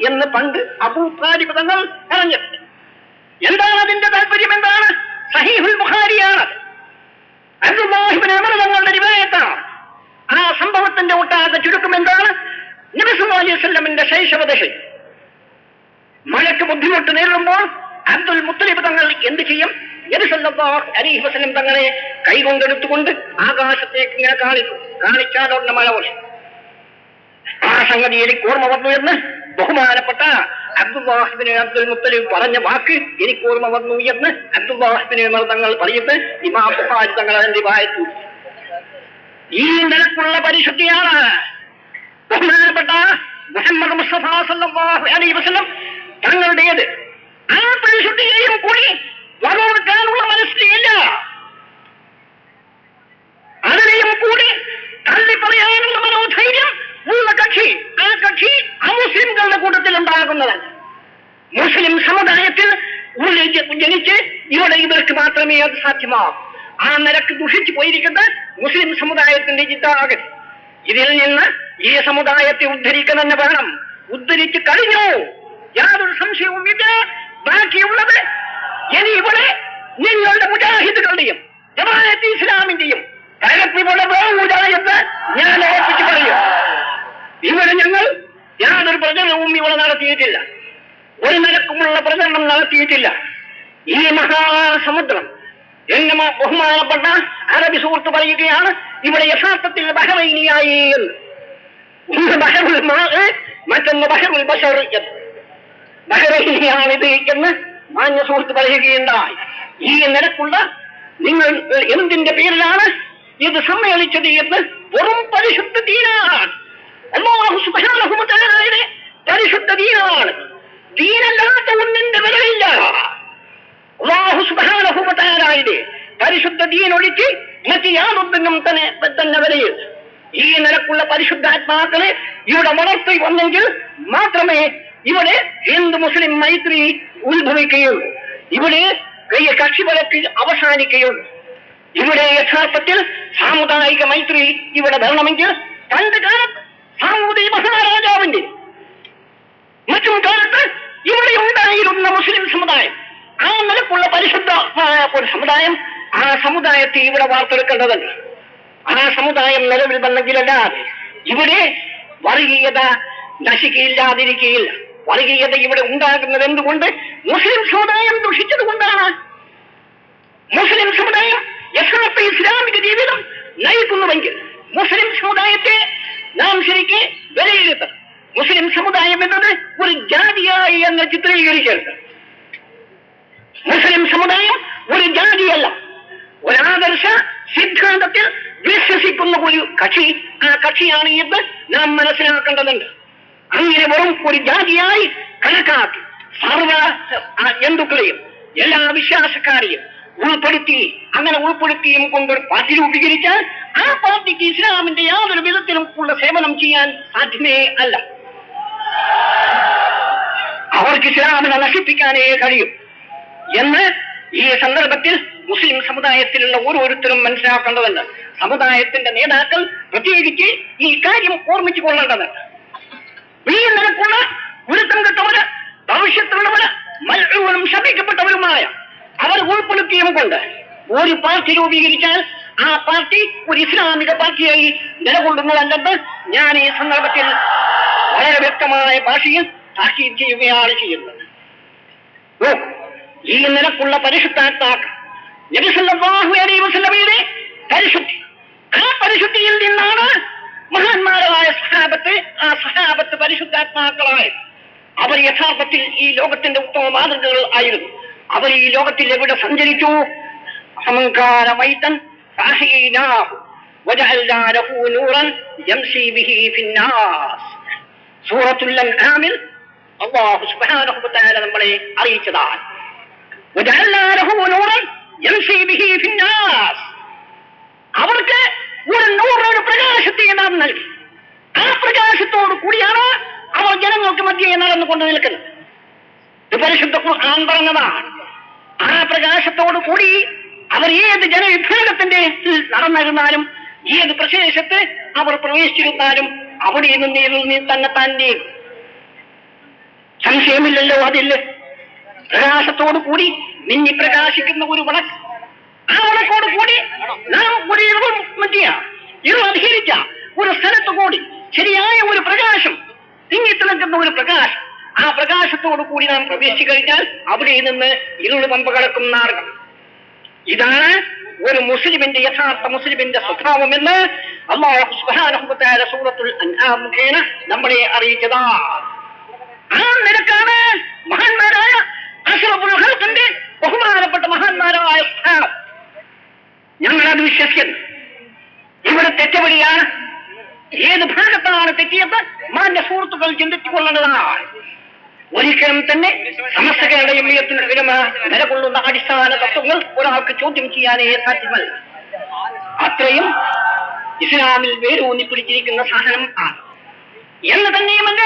എന്ന് പണ്ട് അബൂ താലിബ് തങ്ങൾ പറഞ്ഞിട്ടുണ്ട്. എന്താണ് അതിന്റെ താല്പര്യം? എന്താണ്? സഹീഹുൽ ബുഖാരിയാണ്, അബ്ദുല്ലാഹി ഇബ്നു ഉമർ തങ്ങളുടെ റിവായത്താണ്. ആ സംഭവത്തിന്റെ ഒട്ടാകെ ചുരുക്കം എന്താണ്? നബി സല്ലല്ലാഹു അലൈഹി വസല്ലമിന്റെ ശൈശവദശയിൽ മഴയ്ക്ക് ബുദ്ധിമുട്ട് നേരിടുമ്പോൾ അബ്ദുൽ മുത്തലിബ് തങ്ങൾ എന്ത് ചെയ്യും? നബി സല്ലല്ലാഹു അലൈഹി വസല്ലം തങ്ങളെ കൈകൊണ്ടെടുത്തുകൊണ്ട് ആകാശത്തേക്ക് ഇങ്ങനെ കാണിച്ചാലോടുന്ന മഴ വർഷം. ആ സംഗതി എനിക്ക് ഓർമ്മ വന്നു എന്ന് ബഹുമാനപ്പെട്ട അബ്ദുല്ലാഹിബ്നു അബ്ദുൽ മുത്തലിബ് പറഞ്ഞ വാക്ക് എനിക്ക് ഓർമ്മ വന്നു എന്ന് അബ്ദുല്ലാഹിബ്നു ഉമർ തങ്ങൾ പറയുന്നത് ഇമാം ബുഖാരി തങ്ങൾ അതിന്റെ വായത്തു. ഈ നിലക്കുള്ള പരിശുദ്ധിയാണ് ബഹുമാനപ്പെട്ട മുഹമ്മദ് മുസ്തഫ സല്ലല്ലാഹു അലൈഹി വസല്ലം തങ്ങളുടേത്. ആ പരിശുദ്ധിയെയും കൂടി വളർത്താനുള്ള മനസ്സിലില്ല, അതിനെയും കൂടി തള്ളി പറയാനുള്ള മനോധൈര്യം ഉള്ള കക്ഷി, ആ കക്ഷി അമുസ്ലിംകളുടെ കൂട്ടത്തിൽ ഉണ്ടാകുന്നതാണ്. മുസ്ലിം സമുദായത്തിൽ ജനിച്ച് ഇവിടെ ഇവർക്ക് മാത്രമേ അത് സാധ്യമാകൂ. ആ നിലക്ക് ദുഷിച്ചു പോയിരിക്കുന്ന മുസ്ലിം സമുദായത്തിന്റെ ചിന്താഗതി, ഇതിൽ നിന്ന് ഈ സമുദായത്തെ ഉദ്ധരിക്കുക തന്നെ വേണം. ഉദ്ധരിച്ചു കഴിഞ്ഞു, യാതൊരു സംശയവും ഇല്ല. ബാക്കിയുള്ളത് ഇനി ഇവിടെ നിങ്ങളുടെ മുജാഹിദുകളുടെയും ജമാഅത്തെ ഇസ്ലാമിന്റെയും കരപ്പിവിടെ എന്ന് ഞാൻ ഓർപ്പിച്ച് പറയും. ഇവിടെ ഞങ്ങൾ യാതൊരു പ്രചരണവും ഇവിടെ നടത്തിയിട്ടില്ല, ഒരു നിലക്കുമുള്ള പ്രചരണം നടത്തിയിട്ടില്ല. ഈ മഹാസമുദ്രം എന്നെ ബഹുമാനപ്പെട്ട അറബി സുഹൃത്ത് പറയുകയാണ്, ഇവിടെ യഥാർത്ഥത്തിൽ ബഹറൈനിയായി എന്ന്. ഒന്ന് ബഹറുൽ മാ, മറ്റൊന്ന് ബഹറുൽ ബശർ. ബഹറൈനിയാണിത് എന്ന് മാന്യ സുഹൃത്ത് പറയുകയുണ്ടായി. ഈ നിലക്കുള്ള നിങ്ങൾ എന്തിന്റെ പേരിലാണ് ഇത് സമ്മേളിച്ചത് എന്ന് വെറും പരിശുദ്ധ ദീനാണ്. അല്ലാഹു സുബ്ഹാനഹു വ തആലയുടെ പരിശുദ്ധ ദീനാണ്. ദീനല്ലാത്ത ഒന്നിന്റെ വിലയില്ല. അല്ലാഹു സുബ്ഹാനഹു വ തആലയുടെ പരിശുദ്ധ ദീനൊഴിച്ച് മറ്റ് യാതൊന്നിനും തന്നെ വിലയിൽ. ഈ നിലക്കുള്ള പരിശുദ്ധാത്മാക്കളെ ഇവിടെ വളർത്തി വന്നെങ്കിൽ മാത്രമേ ഇവിടെ ഹിന്ദു മുസ്ലിം മൈത്രി ഉത്ഭവിക്കുകയുള്ളൂ, ഇവിടെ കക്ഷിബലത്തിൽ അവസാനിക്കുകയുള്ളൂ. ഇവിടെ യഥാർത്ഥത്തിൽ സാമുദായിക മൈത്രി ഇവിടെ വരണമെങ്കിൽ പണ്ട് കാലത്ത് സാമൂതിരി മഹാരാജാവിന്റെ മറ്റും കാലത്ത് ഇവിടെ ഉണ്ടായിരുന്ന മുസ്ലിം സമുദായം, ആ നിലക്കുള്ള പരിശുദ്ധമായ ഒരു സമുദായം, ആ സമുദായത്തെ ഇവിടെ വാർത്തെടുക്കേണ്ടതുണ്ട്. ആ സമുദായം നിലവിൽ വന്നെങ്കിലല്ലാതെ ഇവിടെ വർഗീയത നശിക്കയില്ലാതിരിക്കുകയില്ല. വർഗീയത ഇവിടെ ഉണ്ടാകുന്നത് എന്തുകൊണ്ട്? മുസ്ലിം സമുദായം ദുഷിച്ചത് കൊണ്ടാണ്. മുസ്ലിം സമുദായം യഥാർത്ഥ ഇസ്ലാമിക ജീവിതം നയിക്കുന്നുവെങ്കിൽ മുസ്ലിം സമുദായത്തെ നാം ശരിക്ക് വിലയിരുത്തണം. മുസ്ലിം സമുദായം എന്നത് ഒരു ജാതിയായി എന്ന് ചിത്രീകരിക്കരുത്. മുസ്ലിം സമുദായം ഒരു ജാതിയല്ല, ഒരാദർശ സിദ്ധാന്തത്തിൽ വിശ്വസിക്കുന്ന ഒരു കക്ഷി, ആ കക്ഷിയാണ് എന്ന് നാം മനസ്സിലാക്കേണ്ടതുണ്ട്. അങ്ങനെ വെറും ഒരു ജാതിയായി കണക്കാക്കി സർവ ജന്തുക്കളെയും എല്ലാ വിശ്വാസക്കാരെയും ഉൾപ്പെടുത്തി, അങ്ങനെ ഉൾപ്പെടുത്തിയും കൊണ്ടൊരു പാർട്ടി രൂപീകരിച്ചാൽ ആ പാർട്ടിക്ക് ഇസ്ലാമിന്റെ യാതൊരു വിധത്തിലും ഉള്ള സേവനം ചെയ്യാൻ സാധ്യമേ അല്ല. അവർക്ക് ഇസ്ലാമിനെ നശിപ്പിക്കാനേ കഴിയും എന്ന് ഈ സന്ദർഭത്തിൽ മുസ്ലിം സമുദായത്തിലുള്ള ഓരോരുത്തരും മനസ്സിലാക്കേണ്ടതുണ്ട്. സമുദായത്തിന്റെ നേതാക്കൾ പ്രത്യേകിച്ച് ഈ കാര്യം ഓർമ്മിച്ചു കൊള്ളേണ്ടതുണ്ട്. ഈ നിലക്കുള്ള ഗുരുത്തം കെട്ടവര്, ഭവിഷ്യത്തുള്ളവര്, മൽഊനും ശപിക്കപ്പെട്ടവരുമായ അവർ ഉൾപ്പെടുത്തിയും കൊണ്ട് ഒരു പാർട്ടി രൂപീകരിച്ചാൽ ആ പാർട്ടി ഒരു ഇസ്ലാമിക പാർട്ടിയായി നിലകൊള്ളുന്നതല്ലെന്ന് ഞാൻ ഈ സന്ദർഭത്തിൽ വളരെ വ്യക്തമായ ഭാഷയിൽ താക്കീത് ചെയ്യുകയാണ് ചെയ്യുന്നത്. ഈ നിലക്കുള്ള പരിശുദ്ധാത്മാക്കൾ നബി സല്ലല്ലാഹു അലൈഹി വസല്ലമയുടെ പരിശുദ്ധി, ആ പരിശുദ്ധിയിൽ നിന്നാണ് മഹാന്മാരായ ആ സഹാബത്ത് പരിശുദ്ധാത്മാക്കളായ അവർ യഥാർത്ഥത്തിൽ ഈ ലോകത്തിന്റെ ഉത്തമ മാതൃകകൾ ആയിരുന്നു. അവർ ഈ ലോകത്തിൽ എവിടെ സഞ്ചരിച്ചു? وجعلنا له نورا يمشي به في الناس. സൂറത്തുൽ അൻആമിൽ അല്ലാഹു സുബ്ഹാനഹു വ തആല നമ്മളെ അറിയിച്ചതാണ്. وجعلنا له نورا يمشي به في الناس. അവർക്ക് ഒരു നൂറൊരു പ്രകാശത്തെ നാം നൽകി. ആ പ്രകാശത്തോട് കൂടിയാണ് അവർ ജനങ്ങൾക്ക് മധ്യേ നടന്നുകൊണ്ട് നിൽക്കുന്നത്. ഇത് പരിശുദ്ധ ഖുർആൻ പറഞ്ഞതാണ്. ആ പ്രകാശത്തോടു കൂടി അവർ ഏത് ജനവിഭാഗത്തിന്റെ നടന്നിരുന്നാലും ഏത് പ്രദേശത്ത് അവർ പ്രവേശിച്ചിരുന്നാലും അവിടെ നിന്ന് തന്നെ തന്നെ സംശയമില്ലല്ലോ. അതില്ല, പ്രകാശത്തോടു കൂടി മിന്നി പ്രകാശിക്കുന്ന ഒരു വിളക്ക്. ആ വിളക്കോട് കൂടി നാം ഒരു ഇരുൾ അധികരിച്ച ഒരു സ്ഥലത്ത് കൂടി ശരിയായ ഒരു പ്രകാശം, തിങ്ങിത്തിളങ്ങുന്ന ഒരു പ്രകാശം, ആ പ്രകാശത്തോടു കൂടി നാം പ്രവേശിച്ചു കഴിഞ്ഞാൽ അവിടെ നിന്ന് ഇരുള് പമ്പ കിടക്കും മാർഗം. ഇതാണ് ഒരു മുസ്ലിമിന്റെ യഥാർത്ഥ മുസ്ലിമിന്റെ സ്വഭാവമെന്ന് അല്ലാഹു സുബ്ഹാനഹു വ തആല സൂറത്തുൽ അൻആം മുഖേന നമ്മളെ അറിയിച്ചതാ. ആ നിലക്കാണ് മഹാന്മാരായ അഷ്റഫുൽ ഖൽഖിന്റെ ബഹുമാനപ്പെട്ട മഹാന്മാരായ സ്ഥാനം. ഞങ്ങളത് വിശ്വസിക്കുന്നു. ഇവിടെ തെറ്റവഴിയാണ്. ഏത് ഭാഗത്താണ് തെറ്റിയത് മാന്യ സുഹൃത്തുക്കൾ ചിന്തിച്ചുകൊള്ളേണ്ടതാണ്. ഒരിക്കലും തന്നെ സമസ്ത കേരള ജംഇയ്യത്തുൽ ഉലമ നിലകൊള്ളുന്ന അടിസ്ഥാന തത്വങ്ങൾ ഒരാൾക്ക് ചോദ്യം ചെയ്യാനേ സാധ്യമല്ല. അത്രയും ഇസ്ലാമിൽ വേരൂന്നി പിടിച്ചിരിക്കുന്ന സാധനം ആണ് എന്ന് തന്നെയുമല്ല,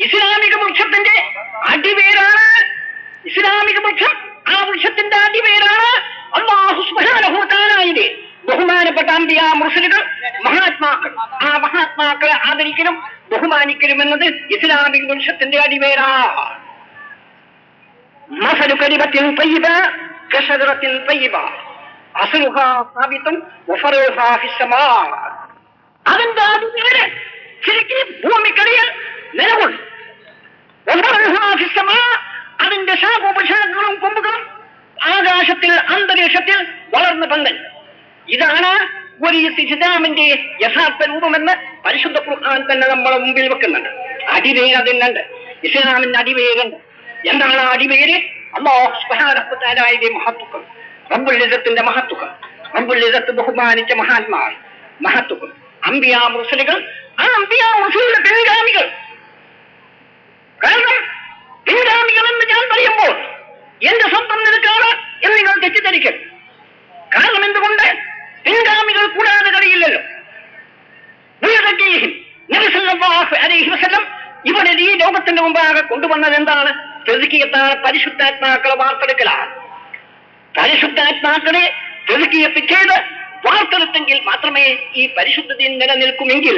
ഇസ്ലാമിക വൃക്ഷത്തിന്റെ അടിവേരാണ്. ഇസ്ലാമിക വൃക്ഷം, ആ വൃക്ഷത്തിന്റെ അടിവേരാണ് അല്ലാഹു സുബ്ഹാനഹു വ തആലയുടെ ബഹുമാനപ്പെട്ട അംബിയാ മുർസലുകൾ, മഹാത്മാക്കൾ. ആ മഹാത്മാക്കളെ ആദരിക്കലും ബഹുമാനിക്കലും എന്നത് ഇസ്ലാമിക വംശത്തിന്റെ അടിവേരാണ്. മസലു കലിമത്തിൻ തയ്യിബ കശജറത്തിൻ തയ്യിബ അസ്ലുഹാ സാബിതുൻ വഫറുഹാ ഫിസ്സമാ. അതിന്റെ അടിവേര് ശരിക്കും ഭൂമിക്കടിയിൽ നിലകൊള്ളും. വഫറുഹാ ഫിസ്സമാ, അതിന്റെ ശാഖോപശാഖകളും കൊമ്പുകളും ആകാശത്തിൽ അന്തരീക്ഷത്തിൽ വളർന്നു പന്തൽ. ഇതാണ് ഒരു ഇസ്ലാമിന്റെ യഥാർത്ഥ രൂപമെന്ന് പരിശുദ്ധ ഖുർആൻ തന്നെ നമ്മളെ മുമ്പിൽ വെക്കുന്നുണ്ട്. അടിവേര് അതിനുണ്ട്. ഇസ്ലാമിന്റെ അടിവേരുണ്ട്. എന്താണ് അടിവേര്? അല്ലാഹു സുബ്ഹാനഹു വ തആലയുടെ മഹത്വം, റബ്ബുൽ ഇസ്സത്തിന്റെ മഹത്വം, റബ്ബുൽ ഇസ്സത്ത് ബഹുമാനിച്ച മഹാന്മാർ, മഹത്വം, അംബിയാ മുർസലുകൾ. ആ അംബിയാ മുർസലുകളുടെ പിൻഗാമികൾ. കാരണം പിൻഗാമികൾ എന്ന് ഞാൻ പറയുമ്പോൾ എന്റെ സ്വന്തം നിരക്കാണ് എന്ന് നിങ്ങൾ തെറ്റിദ്ധരിക്കും. കാരണം എന്തുകൊണ്ട്? പിൻഗാമികൾ കൂടാതെ കഴിയില്ലല്ലോ. നബി സല്ലല്ലാഹു അലൈഹി വസല്ലം ഇവിടെ ഈ ലോകത്തിന്റെ മുമ്പാകെ കൊണ്ടുവന്നത് എന്താണ്? തെസ്കിയത്താണ്, പരിശുദ്ധാത്മാക്കളെ വാർത്തെടുക്കലാണ്. പരിശുദ്ധാത്മാക്കളെ തെസ്കിയത്ത് ചെയ്ത് വാർത്തെടുത്തെങ്കിൽ മാത്രമേ ഈ പരിശുദ്ധതയിൽ നിലനിൽക്കുമെങ്കിൽ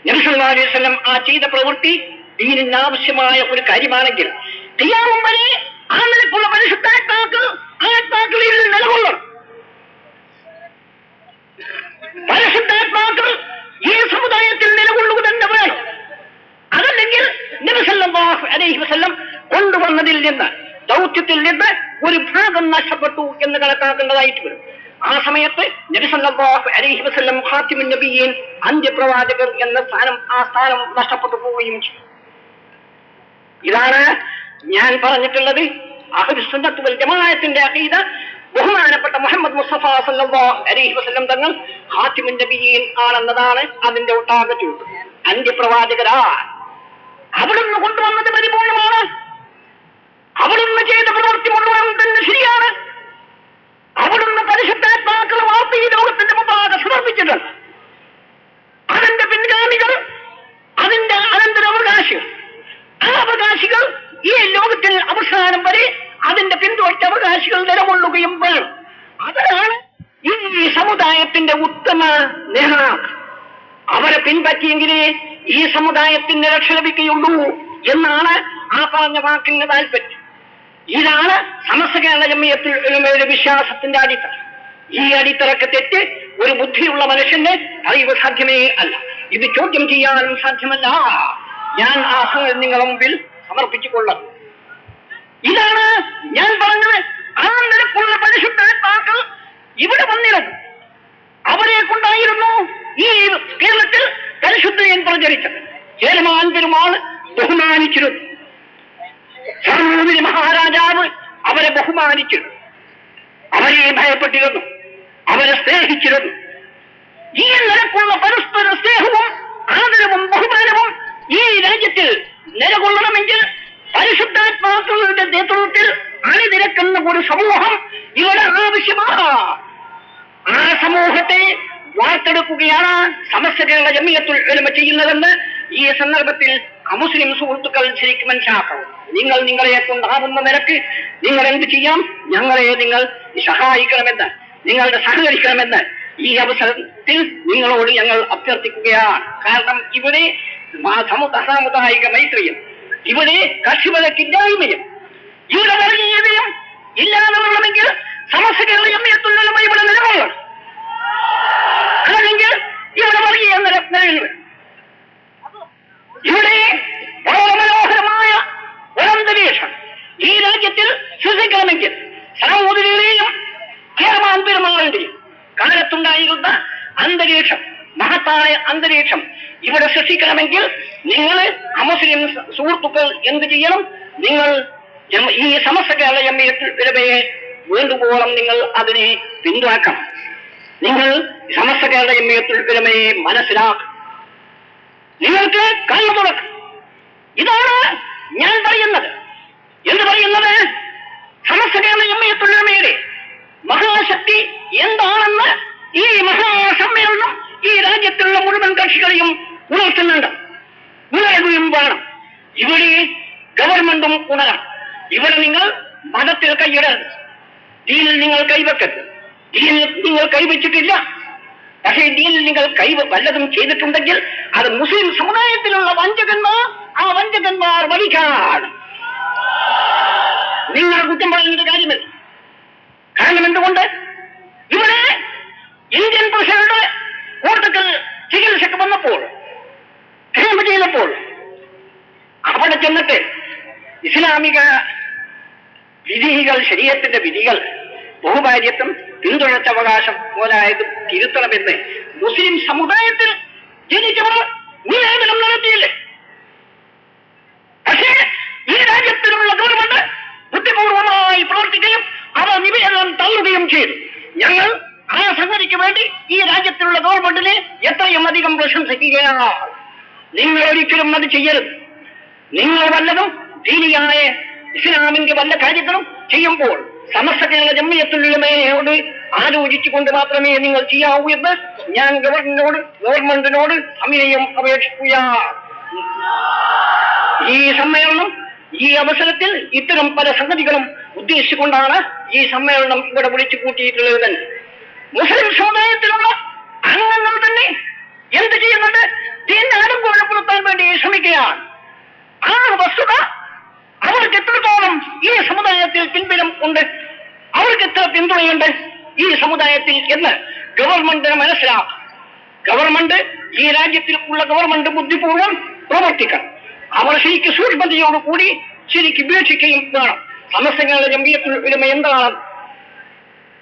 നബി സല്ലല്ലാഹു അലൈഹി വസല്ലം ആ ചെയ്ത പ്രവൃത്തി ദീനിന് ആവശ്യമായ ഒരു കാര്യമാണെങ്കിൽ ഖിയാമം വരെ ആ നിലക്കുള്ള ആത്മാക്കളിൽ നിലകൊള്ളണം. പരിശുദ്ധാത്മാക്കൾ ഈ സമുദായത്തിൽ നിലകൊള്ളുക തന്നെ വേണം. അതല്ലെങ്കിൽ നബി സല്ലല്ലാഹു അലൈഹി വസല്ലം കൊണ്ടുവന്നതിൽ നിന്ന്, ദൗത്യത്തിൽ നിന്ന് ഒരു ഭാഗം നഷ്ടപ്പെട്ടു എന്ന് കണക്കാക്കേണ്ടതായിട്ട് വരും. ആ സമയത്ത് നബി സല്ലല്ലാഹു അലൈഹി വസല്ലം ഖാതിമുൻ നബിയീൻ, അന്ത്യപ്രവാചകർ എന്ന സ്ഥാനം, ആ സ്ഥാനം നഷ്ടപ്പെട്ടു പോവുകയും ചെയ്തു. ഇതാണ് ഞാൻ പറഞ്ഞിട്ടുള്ളത്. അഹ്ലുസ് സുന്നത്ത് വൽ ജമാഅത്തിന്റെ അഖീദ ബഹുമാനപ്പെട്ട മുഹമ്മദ് മുസ്തഫ സല്ലല്ലാഹു അലൈഹി വസല്ലം തങ്ങൾ ഖാതിമുൻ നബിയീൻ ആണെന്നതാണ് അതിന്റെ ഒട്ടാകെ ചുരുക്കം. അന്ത്യപ്രവാചകരാ. അവിടുന്ന് കൊണ്ടുവന്നത് പരിപൂർണമാണ്. അവിടുന്ന് ചെയ്ത പ്രവൃത്തി മുഴുവൻ തന്നെ ശരിയാണ്. അവിടുന്ന് പരിശുദ്ധാത്മാക്കളെ വാർത്ത ഈ ലോകത്തിന്റെ മുമ്പാകെ സമർപ്പിച്ചിട്ടുണ്ട്. അതിന്റെ പിൻഗാമികൾ, അതിന്റെ അനന്തരാവകാശികൾ, ആ അവകാശികൾ ഈ ലോകത്തിൽ അവസാനം വരെ അതിന്റെ പിന്തുടർച്ച അവകാശികൾ നിലകൊള്ളുകയും വേണം. അതാണ് ഈ സമുദായത്തിന്റെ ഉത്തമ നേതാക്കൾ. അവരെ പിൻപറ്റിയെങ്കിലേ ഈ സമുദായത്തിന് രക്ഷ ലഭിക്കുകയുള്ളൂ എന്നാണ് ആ പറഞ്ഞ വാക്കിന്റെ താല്പര്യം. ഇതാണ് സമസ്ത കേരള ജംഇയ്യത്തുൽ ഉലമയുടെ വിശ്വാസത്തിന്റെ അടിത്തറ. ഈ അടിത്തറക്ക് തെറ്റ് ഒരു ബുദ്ധിയുള്ള മനുഷ്യന് അറിവ് സാധ്യമേ അല്ല. ഇത് ചോദ്യം ചെയ്യാനും സാധ്യമല്ല. ഞാൻ ആ നിങ്ങളുടെ മുമ്പിൽ സമർപ്പിച്ചുകൊള്ളും. ഇതാണ് ഞാൻ പറഞ്ഞത്. ആ നിലക്കുള്ള പരിശുദ്ധാത്മാക്കൾ ഇവിടെ വന്നിരുന്നു. അവരെ കൊണ്ടായിരുന്നു ഈ കേരളത്തിൽ പരിശുദ്ധൻ പ്രചരിച്ചത്. ചേരമാൻ പെരുമാൾ ബഹുമാനിച്ചിരുന്നു. സർവ്വ മഹാരാജാവ് അവരെ ബഹുമാനിച്ചിരുന്നു. അവരെ ഭയപ്പെട്ടിരുന്നു. അവരെ സ്നേഹിച്ചിരുന്നു. ഈ നിലക്കുള്ള പരസ്പര സ്നേഹവും ആദരവും ബഹുമാനവും ഈ രാജ്യത്തിൽ നിലകൊള്ളണമെങ്കിൽ പരിശുദ്ധാത്മാക്കളുടെ നേതൃത്വത്തിൽ അണിനിരക്കുന്ന ഒരു സമൂഹം ഇവിടെ ആവശ്യമാണ്. ആ സമൂഹത്തെ വാർത്തെടുക്കുകയാണ് സമസ്ത കേരള ജമിയത്തുൽ ഉലമ ചെയ്യുന്നതെന്ന് ഈ സന്ദർഭത്തിൽ അമുസ്ലിം സുഹൃത്തുക്കൾ ശരിക്കും മനസ്സിലാക്കണം. നിങ്ങളെ കൊണ്ടാവുന്ന നിരക്ക് നിങ്ങൾ എന്ത് ചെയ്യാം, ഞങ്ങളെ നിങ്ങൾ സഹായിക്കണമെന്ന്, നിങ്ങളുടെ സഹകരിക്കണമെന്ന് ഈ അവസരത്തിൽ നിങ്ങളോട് ഞങ്ങൾ അഭ്യർത്ഥിക്കുകയാണ്. കാരണം ഇവിടെ സാമുദായിക മൈത്രിയും ഇവിടെ കക്ഷിപതക്കില്ലായ്മയും ഇവിടെ വർഗീയതയും ഇല്ലാതെ വേണമെങ്കിൽ സമസ്ത കേരള ജമിയത്തുൽ ഉലമ ഇവിടെ നിലകൊള്ളണം. അല്ലെങ്കിൽ ഇവിടെ വർഗീയ നിലനിൽക്കും. ഇവിടെ വളരെ മനോഹരമായ ഒരന്തരീക്ഷം ഈ രാജ്യത്തിൽ സൃഷ്ടിക്കണമെങ്കിൽ സാമൂതിരിയുടെയും കേരളാന്തരമാരുടെയും കാലത്തുണ്ടായിരുന്ന അന്തരീക്ഷം, മഹത്തായ അന്തരീക്ഷം ഇവിടെ സൃഷ്ടിക്കണമെങ്കിൽ നിങ്ങൾ അമുസ്ലിം സുഹൃത്തുക്കൾ എന്ത് ചെയ്യണം? നിങ്ങൾ ഈ സമസ്ത കേരള ജമിയത്തുൽ ഉലമയെ വേണ്ടുവോളം നിങ്ങൾ അതിനെ പിന്തുണക്കണം. നിങ്ങൾ സമസ്ത കേരള ജമിയത്തുൽ ഉലമയെ മനസ്സിലാക്കണം. നിങ്ങൾക്ക് കണ്ണു തുറക്കും. ഇതാണ് ഞാൻ പറയുന്നത്. എന്ത് പറയുന്നത്? സമസ്ത കേരള ജമിയത്തുൽ ഉലമയുടെ മഹാശക്തി എന്താണെന്ന് ഈ മഹാസമ്മേളനം ഈ രാജ്യത്തുള്ള മുഴുവൻ കക്ഷികളെയും ഉണർത്തുന്നുണ്ട്. ഉണരുകയും വേണം. ഇവിടെ ഗവൺമെന്റും ഉണരണം. ഇവിടെ നിങ്ങൾ മതത്തിൽ കൈയിടരുത്, ദീനിൽ നിങ്ങൾ കൈവെക്കരുത്. ദീനിൽ നിങ്ങൾ കൈവച്ചിട്ടില്ല. പക്ഷേ ദീനിൽ നിങ്ങൾ വല്ലതും ചെയ്തിട്ടുണ്ടെങ്കിൽ അത് മുസ്ലിം സമുദായത്തിലുള്ള വഞ്ചകന്മാർ, ആ വഞ്ചകന്മാർ വഹിക്കാണ്. നിങ്ങൾ കുറ്റം പറയുന്ന കാര്യമില്ല. കാരണം എന്തുകൊണ്ട്? ഇവിടെ ഇന്ത്യൻ പ്രസിഡന്റ് കോട്ടക്കൽ ചികിത്സക്ക് വന്നപ്പോൾ, ക്യാമ്പ് ചെയ്തപ്പോൾ അവിടെ ചെന്നിട്ട് ഇസ്ലാമിക വിധികൾ, ശരീഅത്തിന്റെ വിധികൾ, ബഹുഭാര്യത്വം, പിന്തുടർച്ചവകാശം പോലായത് തിരുത്തണമെന്ന് മുസ്ലിം സമുദായത്തിൽ ജനിച്ചവർ നിവേദനം നടത്തിയില്ലേ? പക്ഷേ ഈ രാജ്യത്തിലുള്ള ഗവൺമെന്റ് ബുദ്ധിപൂർവമായി പ്രവർത്തിക്കുകയും അവർ നിവേദനം തള്ളുകയും ചെയ്തു. ഞങ്ങൾ ആ സംഗതിക്ക് വേണ്ടി ഈ രാജ്യത്തിലുള്ള ഗവൺമെന്റിനെ എത്രയും അധികം പ്രശംസിക്കുകയാണ്. നിങ്ങൾ ഒരിക്കലും അത് ചെയ്യരുത്. നിങ്ങൾ വല്ലതും ദീനിയായ ഇസ്ലാമിന്റെ വല്ല കാര്യങ്ങളും ചെയ്യുമ്പോൾ സമസ്ത കേരള ജമിയത്തുൽ ഉലമയോട് ആലോചിച്ചുകൊണ്ട് മാത്രമേ നിങ്ങൾ ചെയ്യാവൂ എന്ന് ഞാൻ ഗവൺമെന്റിനോട് അമിനയം അപേക്ഷിക്കുകയാണ്. ഈ സമ്മേളനം ഈ അവസരത്തിൽ ഇത്തരം പല സംഗതികളും ഉദ്ദേശിച്ചുകൊണ്ടാണ് ഈ സമ്മേളനം ഇവിടെ വിളിച്ചു കൂട്ടിയിട്ടുള്ളത്. തന്നെ മുസ്ലിം സമുദായത്തിലുള്ള അംഗങ്ങൾ തന്നെ എന്ത് ചെയ്യുന്നുണ്ട്? ദീനിനെ ആലങ്കോലപ്പെടുത്താൻ വേണ്ടി ശ്രമിക്കുകയാണ്. ആ വസ്തുത അവർക്ക് എത്രത്തോളം ഈ സമുദായത്തിൽ പിൻബലം ഉണ്ട്, അവർക്ക് എത്ര പിന്തുണയുണ്ട് ഈ സമുദായത്തിൽ എന്ന് ഗവൺമെന്റിന് മനസ്സിലാക്കാം. ഗവൺമെന്റ് ഈ രാജ്യത്തിൽ ഉള്ള ഗവൺമെന്റ് ബുദ്ധിപൂർവ്വം പ്രവർത്തിക്കണം. അവർ ശരിക്ക് സൂക്ഷ്മതയോടുകൂടി ശരിക്ക് വീക്ഷിക്കുകയും വേണം. സമസ്ത കേരള ജമിയത്തുൽ ഉലമ എന്താണ്?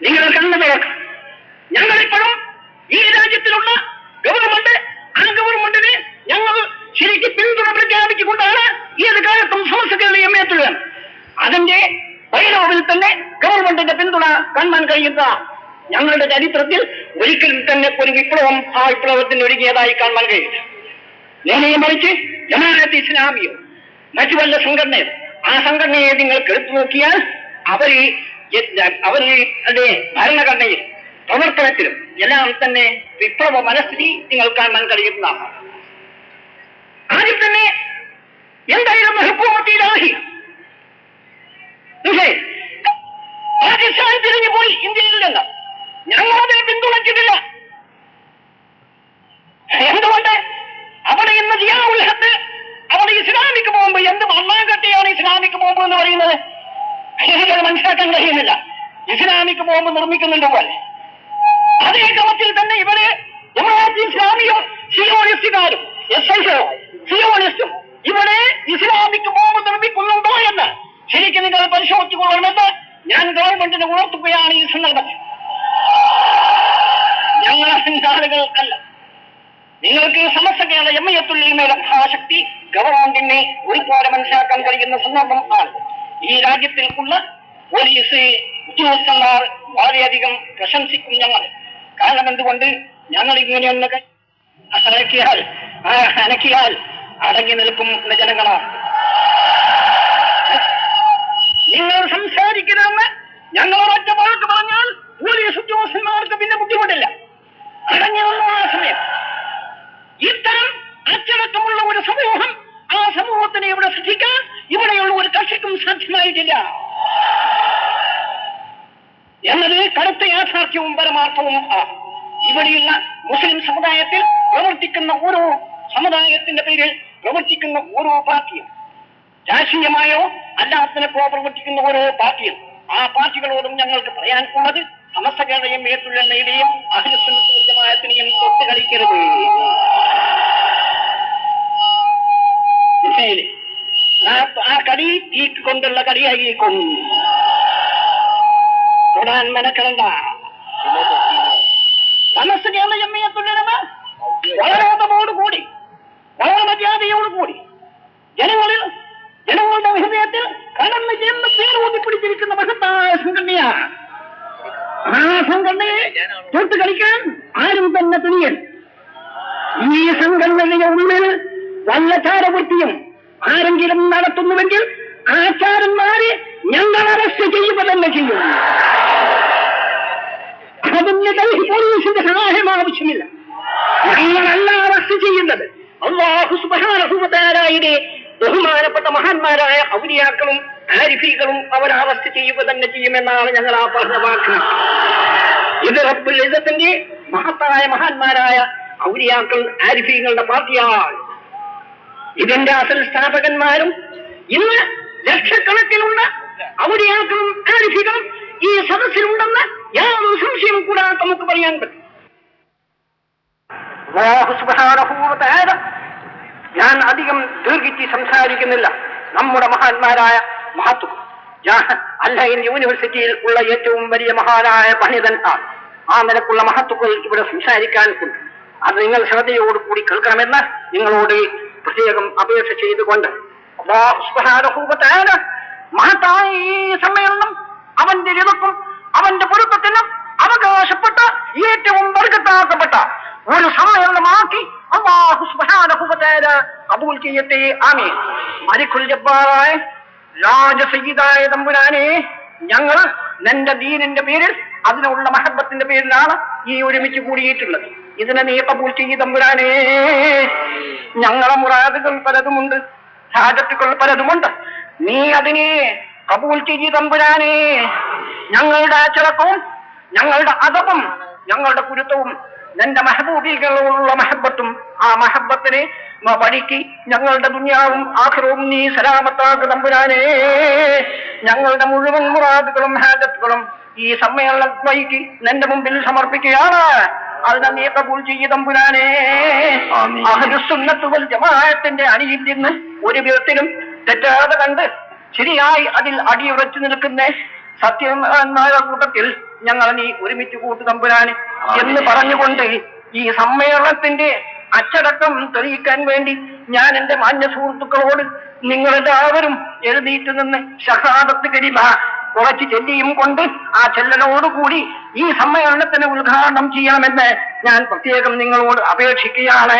നിങ്ങൾ കണ്ണു തുറക്കണം. ഞങ്ങളിപ്പോഴും ഈ രാജ്യത്തിലുള്ള ഗവൺമെന്റ്, ആ ഗവൺമെന്റിനെ ഞങ്ങൾ ശരിക്ക് പിന്തുണ പ്രഖ്യാപിച്ചുകൊണ്ടാണ് ഏത് കാലത്തും സമസ്ത കേരള ജമിയത്തുൽ ഉലമ. അതിന്റെ പരിണാമത്തിൽ തന്നെ ഗവൺമെന്റിന്റെ പിന്തുണ കാണാൻ കഴിയുന്ന ഞങ്ങളുടെ ചരിത്രത്തിൽ ഒരിക്കലും തന്നെ ഒരു വിപ്ലവം ആ വിപ്ലവത്തിന് ഒരുങ്ങിയതായി കാണാൻ കഴിയില്ല. നേരെ മറിച്ച് ജമാഅത്ത് ഇസ്ലാമിയോ മറ്റു വല്ല സംഘടനയോ, ആ സംഘടനയെ നിങ്ങൾ എടുത്തു നോക്കിയാൽ അവരുടെ ഭരണഘടനയിൽ, പ്രവർത്തനത്തിലും എല്ലാം തന്നെ വിപ്ലവ മനസ്ഥിതി നിങ്ങൾ കാണാൻ കഴിയുന്നതാണ്. ആദ്യം തന്നെ എന്തായിരുന്നു ഹുക്കൂമത്ത് ഇലാഹി? പാകിസ്ഥാൻ തിരിഞ്ഞു പോയി ഇന്ത്യയിൽ നിന്ന്. ഞങ്ങളതിനെ പിന്തുണച്ചിട്ടില്ല. എന്തുകൊണ്ട്? അവിടെ ഇന്ന് ജിയാഉൽ ഹഖ് അവിടെ ഇസ്ലാമിക് ബോംബ്, എന്ത് മണ്ണാങ്കട്ടിയാണ് ഇസ്ലാമിക് ബോംബ് എന്ന് പറയുന്നത്? എനിക്കത് മനസ്സിലാക്കാൻ കഴിയുന്നില്ല. ഇസ്ലാമിക് ബോംബ് നിർമ്മിക്കുന്നുണ്ട് പോലെ അതേ ക്രമത്തിൽ തന്നെ ഇവര് ജമാഅത്ത് ഇസ്ലാമിയും സിയോണിസ്റ്റുകാരും സിയോണിസ്റ്റും ഇവിടെ ഇസ്ലാമിക് ബോംബ് നിർമ്മിക്കുന്നുണ്ടോ എന്ന് ശരിക്കും നിങ്ങൾ പരിശോധിച്ചുകൊള്ളണമെന്ന് ഞാൻ ഗവൺമെന്റിനെ ഉണർത്തുകയാണ് ഈ സന്ദർഭത്തിൽ. ഞങ്ങൾ ആളുകൾക്കല്ല. നിങ്ങൾക്ക് സമസ്ത കേരള ജമിയത്തുൽ ഉലമയുടെ മഹാശക്തി ഗവൺമെന്റിനെ ഒരുപോലെ മനസ്സിലാക്കാൻ കഴിയുന്ന സന്ദർഭം ആണ്. ഈ രാജ്യത്തിൽ ഉള്ള പോലീസ് ഉദ്യോഗസ്ഥന്മാർ വളരെയധികം പ്രശംസിക്കും ഞങ്ങൾ. കാരണം എന്തുകൊണ്ട്? ഞങ്ങൾ ഇങ്ങനെയൊന്ന് അനക്കിയാൽ അടങ്ങി നിൽക്കുന്ന ജനങ്ങളാണ്. നിങ്ങൾ സംസാരിക്കണമെന്ന് ഞങ്ങളോട് ഒറ്റ വാക്ക് പറഞ്ഞാൽ പോലീസ് ഉദ്യോഗസ്ഥന്മാർക്ക് പിന്നെ ബുദ്ധിമുട്ടില്ല. അടങ്ങി വന്ന ആ സമയം ഇത്തരം അച്ചടക്കമുള്ള ഒരു സമൂഹം, ആ സമൂഹത്തിനെ ഇവിടെ സൃഷ്ടിക്കാൻ ഇവിടെയുള്ള ഒരു കർഷകർക്കും സാധ്യമായിട്ടില്ല എന്നത് കടുത്ത യാഥാർത്ഥ്യവും പരമാർത്ഥവും ആണ്. ഇവിടെയുള്ള മുസ്ലിം സമുദായത്തിൽ പ്രവർത്തിക്കുന്ന ഓരോ സമുദായത്തിന്റെ പേരിൽ പ്രവർത്തിക്കുന്ന ഓരോ പാർട്ടിയും, രാഷ്ട്രീയമായോ അല്ലാത്തതിനോ പ്രവർത്തിക്കുന്ന ഓരോ പാർട്ടിയും, ആ പാർട്ടികളോടും ഞങ്ങൾക്ക് പറയാനുള്ളത് സമസ്തകളുടെയും മേത്തുള്ളെണ്ണയുടെയും അഹ്ലുസുന്നത്ത് ജമാഅത്തിനെയും തൊട്ട് കളിക്കരുത്. ആ കടി തീക്ക് കൊണ്ടുള്ള കടിയായിരിക്കും. തൊടാൻ മെനക്കെടണ്ട. സമസ്ത കേരള ജമിയത്തുള്ളമ വളരോധമോടുകൂടി, വളരെ മര്യാദയോടുകൂടി ജനങ്ങളുടെ ഹൃദയത്തിൽ കടന്നു ചെന്ന് പേരൂന്നിപ്പിടിച്ചിരിക്കുന്ന മഹത്തായ സംഘടനയാണ്. ആ സംഘടനയെ തൊട്ട് കളിക്കാൻ ആരും തന്നെ തുനിയൻ. ഈ സംഘടനയുടെ ഉള്ളിൽ വല്ല ചാരവൃത്തിയും ആരെങ്കിലും നടത്തുന്നുവെങ്കിൽ ആചാരന്മാരെ ഞങ്ങൾ അറസ്റ്റ് ചെയ്യുക തന്നെ ചെയ്യും. അതിന് ഡൽഹി പോലീസിന്റെ സഹായം ആവശ്യമില്ല. ഞങ്ങളല്ല അറസ്റ്റ് ചെയ്യുന്നത്. അല്ലാഹു സുബ്ഹാനഹു വ തആലയുടെ ബഹുമാനപ്പെട്ട മഹാന്മാരായ ഔലിയാക്കളും ആരിഫീകളും അവർ അറസ്റ്റ് ചെയ്യുക തന്നെ ചെയ്യുമെന്നാണ് ഞങ്ങൾ ആ പറഞ്ഞ വാക്ക്. ഇത് റബ്ബുൽ ഇസ്സത്തിന്റെ മഹത്തായ മഹാന്മാരായ ഔലിയാക്കൾ ആരിഫീകളുടെ പാർട്ടിയാണ്. ഇതിന്റെ അസൽ സ്ഥാപകന്മാരും ഇന്ന് ലക്ഷക്കണക്കിലുള്ള ഔലിയാക്കളും ആരിഫീകളും ഈ സദസ്സിലുണ്ടെന്ന് യാതൊരു സംശയവും കൂടാതെ നമുക്ക് പറയാൻ പറ്റും. അല്ലാഹു സുബ്ഹാനഹു വ തആല, ഞാൻ അധികം ദീർഘിച്ച് സംസാരിക്കുന്നില്ല. നമ്മുടെ മഹാന്മാരായ മഹത്തുക്കൾ, അൽഹൈൻ യൂണിവേഴ്സിറ്റിയിൽ ഉള്ള ഏറ്റവും വലിയ മഹാനായ പണ്ഡിതൻ ആണ്. ആ നിലക്കുള്ള മഹത്തുക്കൾ ഇവിടെ സംസാരിക്കാൻ അത് നിങ്ങൾ ശ്രദ്ധയോടുകൂടി കേൾക്കണമെന്ന് നിങ്ങളോട് പ്രത്യേകം അപേക്ഷ ചെയ്തുകൊണ്ട്, അല്ലാഹു സുബ്ഹാനഹു വ തആല മഹത്തായ ഈ സമ്മേളനം അവന്റെ രിദക്കും അവന്റെ പൊരുത്തത്തിനും അവകാശപ്പെട്ട ഏറ്റവും ബർക്കത്താക്കപ്പെട്ട ഒരു സമ്മേളനമാക്കി അല്ലാഹു സുബ്ഹാനഹു വ തആല കബൂൽ ചെയ്യട്ടെ. ആമീൻ. മലിക്കുൽ ജബ്ബാറായ രാജസയ്യിദായ തമ്പുരാനെ, ഞങ്ങൾ നിന്റെ ദീനിന്റെ പേരിൽ അതിനുള്ള മഹബത്തിന്റെ പേരിലാണ് ഈ ഒരുമിച്ച് കൂടിയിട്ടുള്ളത്. ഇതിനെ നീ കബൂൽ ചെയ്യ തമ്പുരാനെ. ഞങ്ങളെ മുറാദുകൾ പലതുമുണ്ട്, ഹാജത്തുകൾ പലതുമുണ്ട്. നീ അതിനെ കബൂൽ ചെയ്യ തമ്പുരാനെ. ഞങ്ങളുടെ അച്ചടക്കവും ഞങ്ങളുടെ അദബും ഞങ്ങളുടെ കുരുത്തവും നിന്റെ മെഹബൂബികളോടുള്ള മഹബത്തും, ആ മഹബത്തിനെ പഠിക്ക് ഞങ്ങളുടെ ദുനിയാവും ആഖിറവും നീ സലാമത്താക്ക് തമ്പുരാനെ. ഞങ്ങളുടെ മുഴുവൻ മുറാദുകളും ഹാജത്തുകളും ഈ സമ്മേളനം വൈകി നിന്റെ മുമ്പിൽ സമർപ്പിക്കുകയാണ്. അതിനെ നീ കബൂൽ ചെയ്യ തമ്പുരാനെ. അഹ്ലുസുന്നത്ത് വൽ ജമാഅത്തിന്റെ അടിയിൽ നിന്ന് ഒരു വിധത്തിലും തെറ്റാതെ കണ്ട് ശരിയായി അതിൽ അടിയുറച്ചു നിൽക്കുന്ന സത്യന്മാരുടെ കൂട്ടത്തിൽ ഞങ്ങൾ നീ ഒരുമിച്ച് കൂട്ടു തമ്പുരാനെ എന്ന് പറഞ്ഞുകൊണ്ട് ഈ സമ്മേളനത്തിന്റെ അച്ചടക്കം തെളിയിക്കാൻ വേണ്ടി ഞാൻ എന്റെ മാന്യ സുഹൃത്തുക്കളോട് നിങ്ങളെല്ലാവരും എഴുന്നേറ്റ് നിന്ന് ഷഹാദത്ത് കലിമ കുറച്ച് ചെല്ലിയും കൊണ്ട് ആ ചെല്ലലോടുകൂടി ഈ സമ്മേളനത്തിന് ഉദ്ഘാടനം ചെയ്യണമെന്ന് ഞാൻ പ്രത്യേകം നിങ്ങളോട് അപേക്ഷിക്കുകയാണ്.